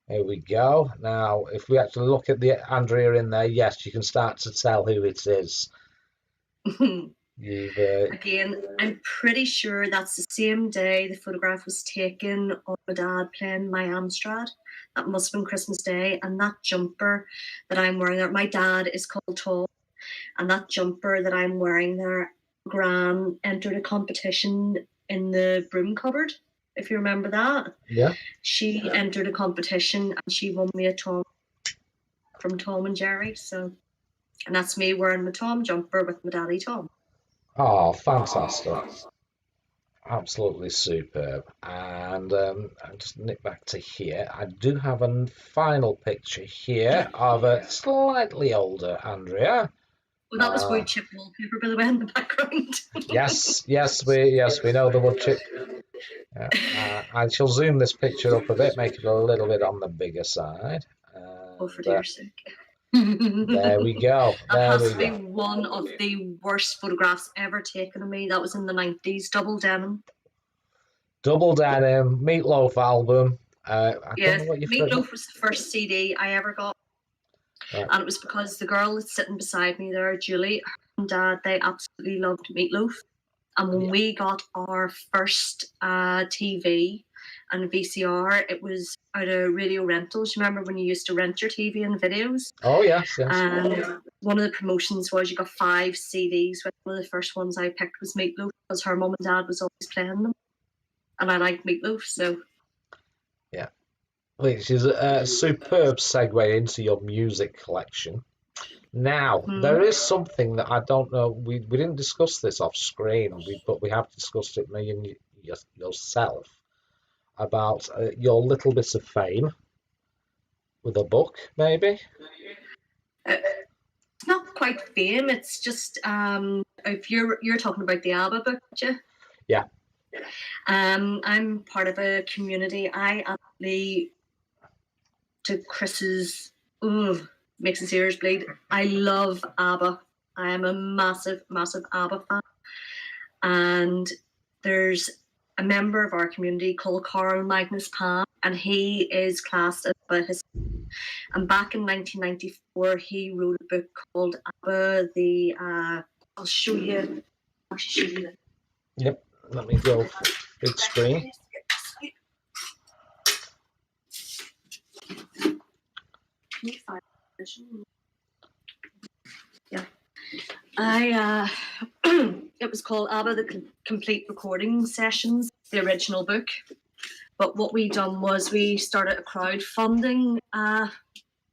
Here we go. Now, if we actually look at the Andrea in there, yes, you can start to tell who it is. Again, I'm pretty sure that's the same day the photograph was taken of my dad playing my Amstrad. That must have been Christmas Day, and that jumper that I'm wearing there, my dad is called Tom, and that jumper that I'm wearing there, Gran entered a competition in the broom cupboard, if you remember that. Yeah. She entered a competition and she won me a Tom from Tom and Jerry. So, and that's me wearing my Tom jumper with my daddy Tom. Oh, fantastic. Absolutely superb. And I'll just nip back to here. I do have a final picture here of a slightly older Andrea. Well, that was wood chip wallpaper, by the way, in the background. Yes, we know the wood chip. I shall zoom this picture up a bit, make it a little bit on the bigger side. Oh, for dear sake. There we go. That has to be one of the worst photographs ever taken of me. That was in the 90s. Double Denim. Double Denim, Meatloaf album. Yes, Meatloaf was the first CD I ever got. Right. And it was because the girl that's sitting beside me there, Julie, her and dad, they absolutely loved Meatloaf. And when we got our first TV and VCR, it was out of Radio Rentals. You remember when you used to rent your TV and videos? Oh, yes. And one of the promotions was you got 5 CDs. One of the first ones I picked was Meatloaf because her mum and dad was always playing them. And I liked Meatloaf, so... Yeah. Which is a superb segue into your music collection. Now, there is something that I don't know, we didn't discuss this off screen, but we have discussed it, me and yourself, about your little bit of fame with a book, maybe? It's not quite fame, it's just, if you're talking about the ABBA book, aren't you? Yeah. I'm part of a community. I actually, to Chris's, makes his ears bleed. I love ABBA. I am a massive, massive ABBA fan. And there's a member of our community called Carl Magnus Pan, and he is classed as a historian. And back in 1994, he wrote a book called ABBA. I'll show you. I'll show you. Yep. Let me go big screen. Yeah. It was called ABBA, the Complete Recording Sessions, the original book. But what we done was we started a crowdfunding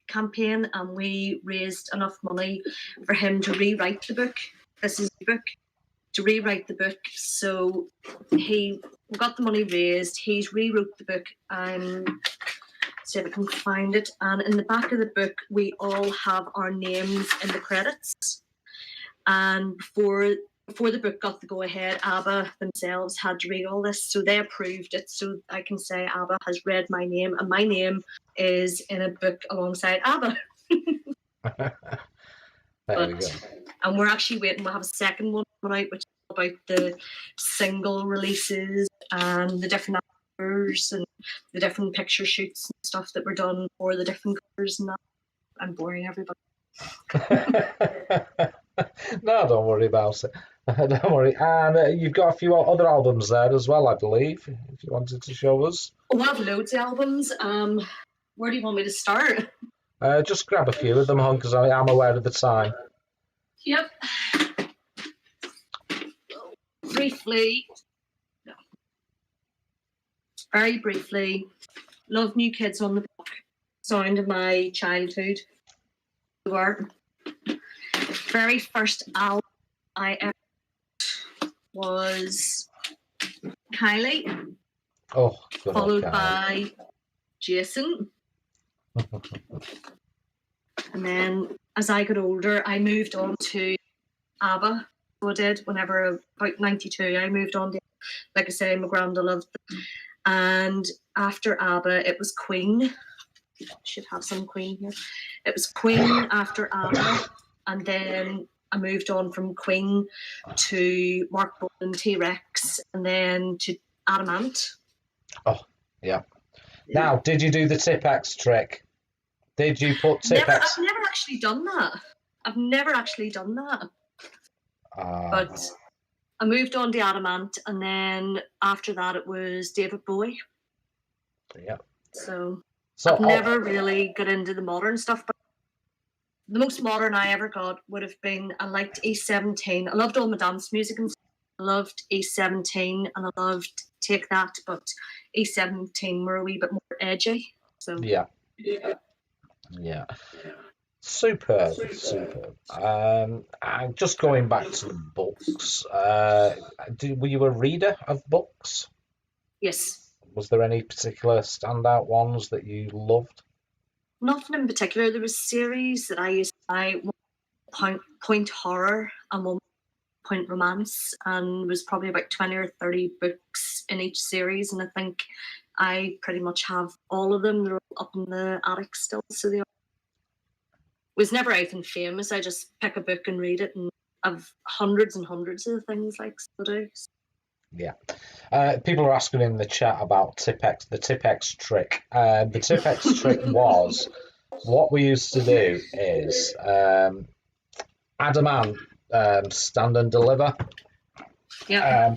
campaign, and we raised enough money for him to rewrite the book. This is the book. To rewrite the book. So we got the money raised. He's rewrote the book. See if I can find it. And in the back of the book, we all have our names in the credits. And before the book got the go-ahead, ABBA themselves had to read all this. So they approved it. So I can say ABBA has read my name, and my name is in a book alongside ABBA. There we go. And we're actually waiting. We'll have a second one coming out, which is about the single releases and the different actors and the different picture shoots and stuff that were done for the different covers and that. I'm boring everybody. No, don't worry about it. Don't worry. And you've got a few other albums there as well, I believe, if you wanted to show us. Oh, I have loads of albums. Where do you want me to start? Just grab a few of them, hon, because I am aware of the time. Yep. Briefly, no. Very briefly, Love New Kids on the Block, sound of my childhood. Very first album I ever was Kylie. Oh, good. Followed by Jason. And then as I got older, I moved on to ABBA. So I did whenever, about 92, I moved on to, like I say, my granda loved them. And after ABBA, it was Queen. Should have some Queen here. It was Queen after ABBA. And then I moved on from Queen to Mark Bolan, T-Rex, and then to Adamant. Oh, yeah. Now, did you do the Tipex trick? Did you put Tipex? I've never actually done that. But I moved on to Adamant, and then after that it was David Bowie. Yeah. So I've never really got into the modern stuff, but the most modern I ever got would have been, I liked E17. I loved all my dance music and stuff. I loved E17 and I loved Take That, but E17 were a wee bit more edgy. So yeah. Superb. And just going back to the books, were you a reader of books? Yes. Was there any particular standout ones that you loved? Nothing in particular. There was series that I used to buy, one point horror and one point romance, and was probably about 20 or 30 books in each series, and I think I pretty much have all of them. They're all up in the attic still, so they was never anything famous. I just pick a book and read it, and I've hundreds and hundreds of things like so do. Yeah. People are asking in the chat about Tipex, the Tipex trick. The Tipex trick was, what we used to do is Adamant Stand and Deliver. Yeah.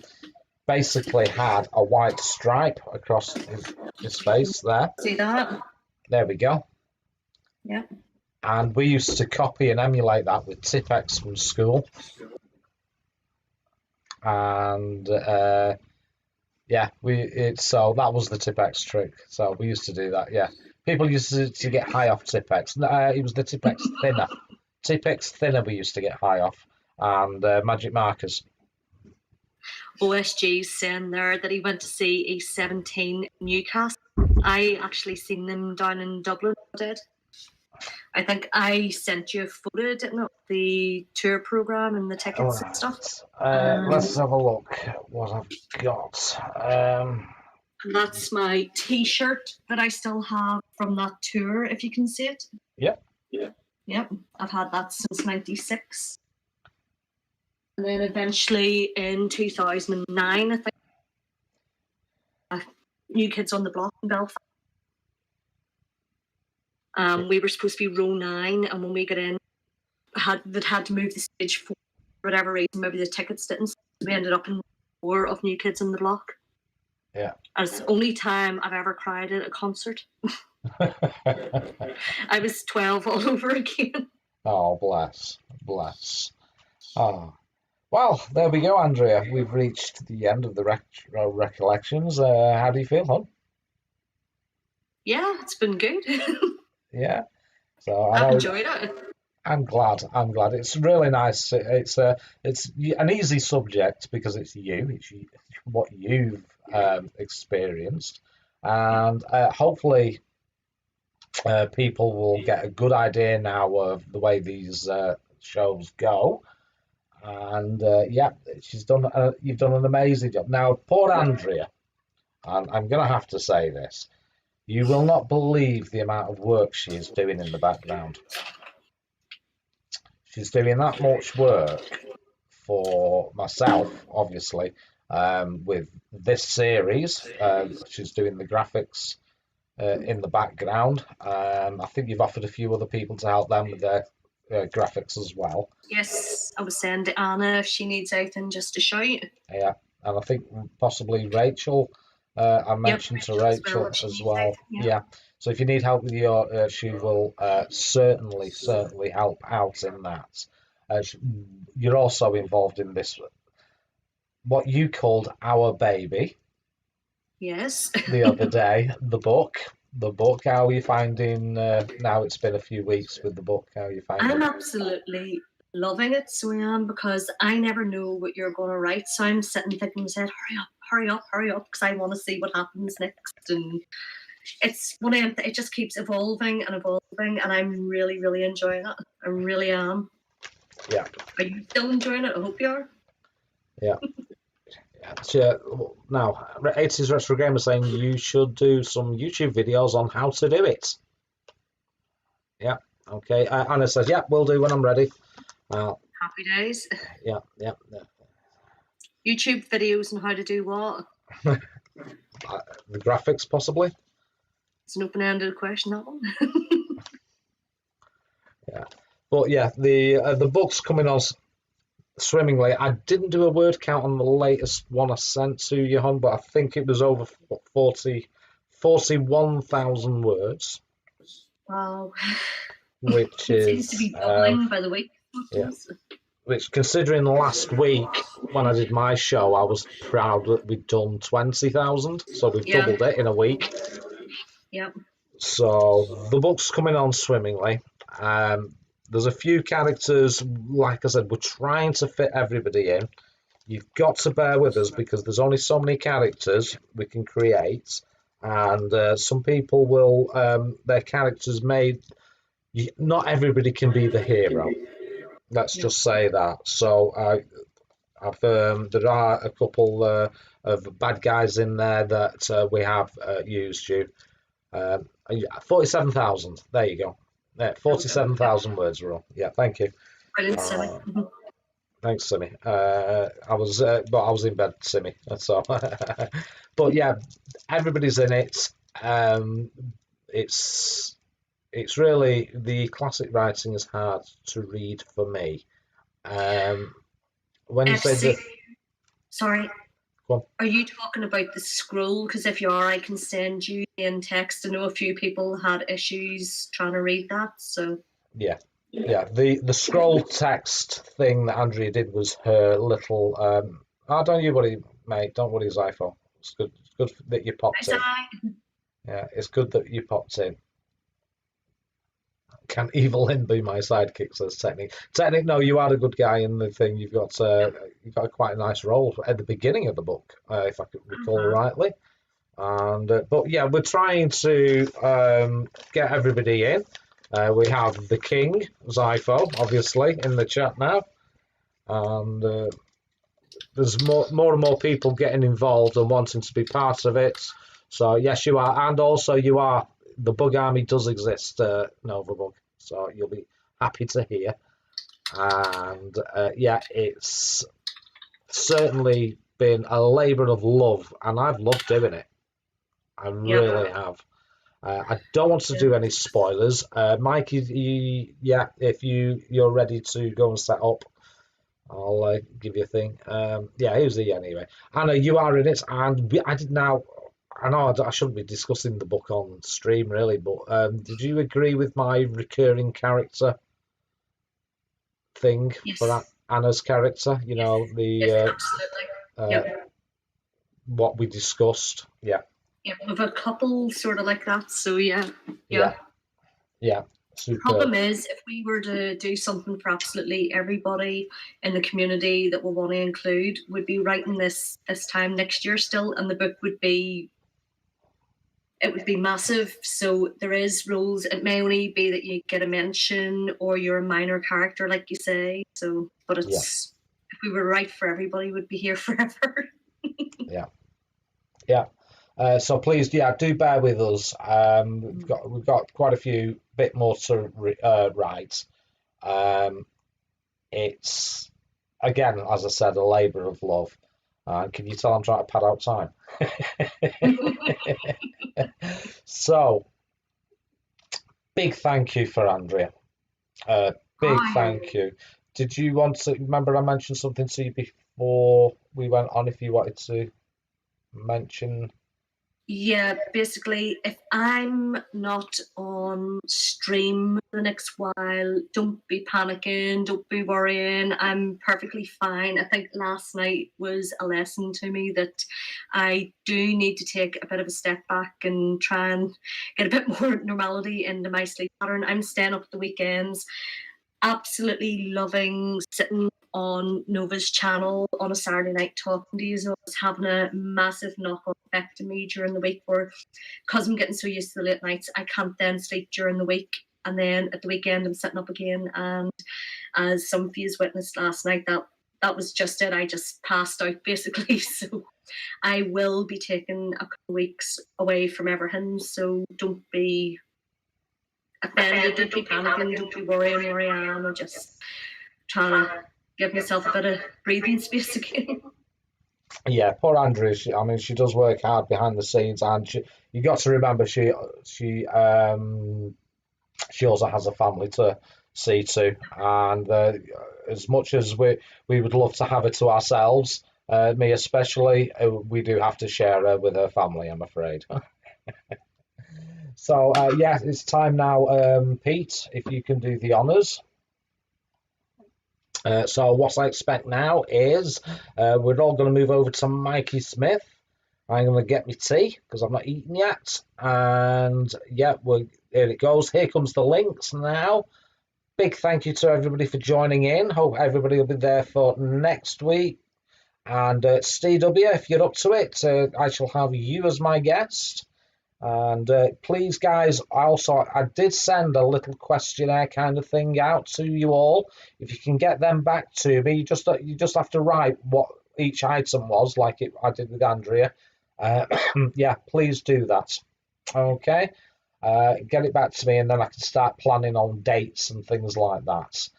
Basically had a white stripe across his face there. See that? There we go. Yeah. And we used to copy and emulate that with Tipex from school. And so that was the Tipex trick. So we used to do that. Yeah, people used to get high off Tipex. It was the Tipex thinner. Tipex thinner we used to get high off, and magic markers. OSG's saying there that he went to see E17 Newcastle. I actually seen them down in Dublin. I did. I think I sent you a photo, didn't it? The tour program and the tickets and stuff. Let's have a look at what I've got. And that's my T-shirt that I still have from that tour, if you can see it. Yep. Yep, I've had that since '96. And then eventually in 2009, I think, New Kids on the Block in Belfast. We were supposed to be row 9, and when we got in, they'd had to move the stage for whatever reason. Maybe the tickets didn't. So we ended up in 4 of New Kids on the Block. Yeah. And it's the only time I've ever cried at a concert. I was 12 all over again. Oh, bless. Oh. Well, there we go, Andrea. We've reached the end of the Retro-Recollections. How do you feel, hon? Yeah, it's been good. Yeah. So I've enjoyed it. I'm glad. It's really nice. It's an easy subject because it's what you've experienced, and hopefully people will get a good idea now of the way these shows go. And you've done an amazing job. Now, poor Andrea, and I'm going to have to say this, you will not believe the amount of work she is doing in the background. She's doing that much work for myself, obviously, with this series. She's doing the graphics in the background. I think you've offered a few other people to help them with their graphics as well. Yes, I was saying to Anna if she needs anything just to shout. Yeah, and I think possibly Rachel. I mentioned to Rachel as well. Yeah. So if you need help with your, she will certainly help out in that. You're also involved in this, what you called Our Baby. Yes. The other day, the book. How are you finding? Now it's been a few weeks with the book. How are you finding? I'm absolutely loving it, so I am, because I never know what you're going to write. So I'm sitting thinking, hurry up, because I want to see what happens next. And it's one of them, it just keeps evolving, and I'm really, really enjoying it. I really am. Yeah. Are you still enjoying it? I hope you are. Yeah. Now, 80s Retro Gamer saying you should do some YouTube videos on how to do it. Yeah. Okay. Anna says, yeah, we'll do when I'm ready. Happy days. Yeah. YouTube videos on how to do what? The graphics, possibly. It's an open-ended question, that one. Yeah. But yeah, the book's coming on swimmingly. I didn't do a word count on the latest one I sent to you, hon, but I think it was over 41,000 words. Wow. Which it seems to be doubling by the week. Yeah. Which, considering last week when I did my show, I was proud that we'd done 20,000. So we've doubled it in a week. Yep. So the book's coming on swimmingly. There's a few characters, like I said, we're trying to fit everybody in. You've got to bear with us because there's only so many characters we can create, and some people will, their characters made, not everybody can be the hero. Let's just say that. So there are a couple of bad guys in there that we have used you. 47,000, there you go. 47,000 words were on. Yeah, thank you. Brilliant, Simmy. Thanks, Simmy. I was in bed, Simmy. That's all. But yeah, everybody's in it. It's really, the classic writing is hard to read for me. When you say that, sorry. Go on. Are you talking about the scroll? Because if you are, I can send you in text. I know a few people had issues trying to read that. So yeah. The scroll text thing that Andrea did was her little. Don't you worry, mate. Don't worry, Zypho. It's good. It's good that you popped in. Yeah, it's good that you popped in. Can Evil Lynn be my sidekick? Says Technic. Technic, no, you are a good guy in the thing. You've got quite a nice role at the beginning of the book, if I could recall rightly. And but yeah, we're trying to get everybody in. We have the King, Zypho, obviously, in the chat now. And there's more and more people getting involved and wanting to be part of it. So, yes, you are. And also, you are. The Bug Army does exist, Novabug. So, you'll be happy to hear. And, yeah, it's certainly been a labour of love. And I've loved doing it. I really have. I don't want to do any spoilers. Mikey, if you're ready to go and set up, I'll give you a thing. Yeah, who's he anyway? Anna, you are in it, and I know I shouldn't be discussing the book on stream, really, but did you agree with my recurring character thing for Anna's character? You know, absolutely. What we discussed. Yeah. Yeah, with a couple sort of like that. So yeah. Super. Problem is, if we were to do something for absolutely everybody in the community that we want to include, we'd be writing this time next year still, and the book would be massive. So there is rules. It may only be that you get a mention or you're a minor character, like you say. So, but it's if we were to write for everybody, we'd be here forever. Yeah. So please, do bear with us. We've got quite a few bit more to write. It's again, as I said, a labour of love. Can you tell I'm trying to pad out time? So, big thank you for Andrea. Big thank you. Did you want to remember I mentioned something to you before we went on? If you wanted to mention. Yeah, basically, if I'm not on stream the next while, don't be panicking, don't be worrying. I'm perfectly fine. I think last night was a lesson to me that I do need to take a bit of a step back and try and get a bit more normality into my sleep pattern. I'm staying up the weekends, absolutely loving sitting on Nova's channel on a Saturday night talking to you. So it's having a massive knock-on effect to me during the week, where because I'm getting so used to the late nights, I can't then sleep during the week, and then at the weekend I'm sitting up again. And as some of you witnessed last night, that was just it. I just passed out basically. So I will be taking a couple of weeks away from everything. So don't be offended, don't be panicking, don't be worrying where I am. I'm just trying to give myself a bit of breathing space again. Yeah, poor Andrea. She does work hard behind the scenes, and you got to remember she also has a family to see to, and as much as we would love to have her to ourselves, me especially, we do have to share her with her family, I'm afraid. So it's time now, Pete, if you can do the honours. So what I expect now is we're all going to move over to Mikey Smith. I'm going to get my tea because I've not eaten yet. And here it goes. Here comes the links now. Big thank you to everybody for joining in. Hope everybody will be there for next week. And STW, if you're up to it, I shall have you as my guest. And please, guys, I did send a little questionnaire kind of thing out to you all. If you can get them back to me, you just have to write what each item was, like I did with Andrea. Please do that. Okay, get it back to me, and then I can start planning on dates and things like that.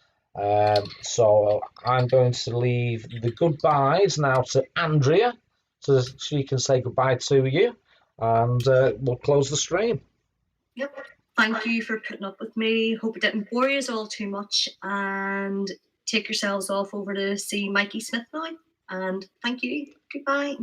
So I'm going to leave the goodbyes now to Andrea, so she can say goodbye to you. And we'll close the stream. Yep. Thank you for putting up with me. Hope it didn't bore you all too much. And take yourselves off over to see Mikey Smith now. And thank you. Goodbye.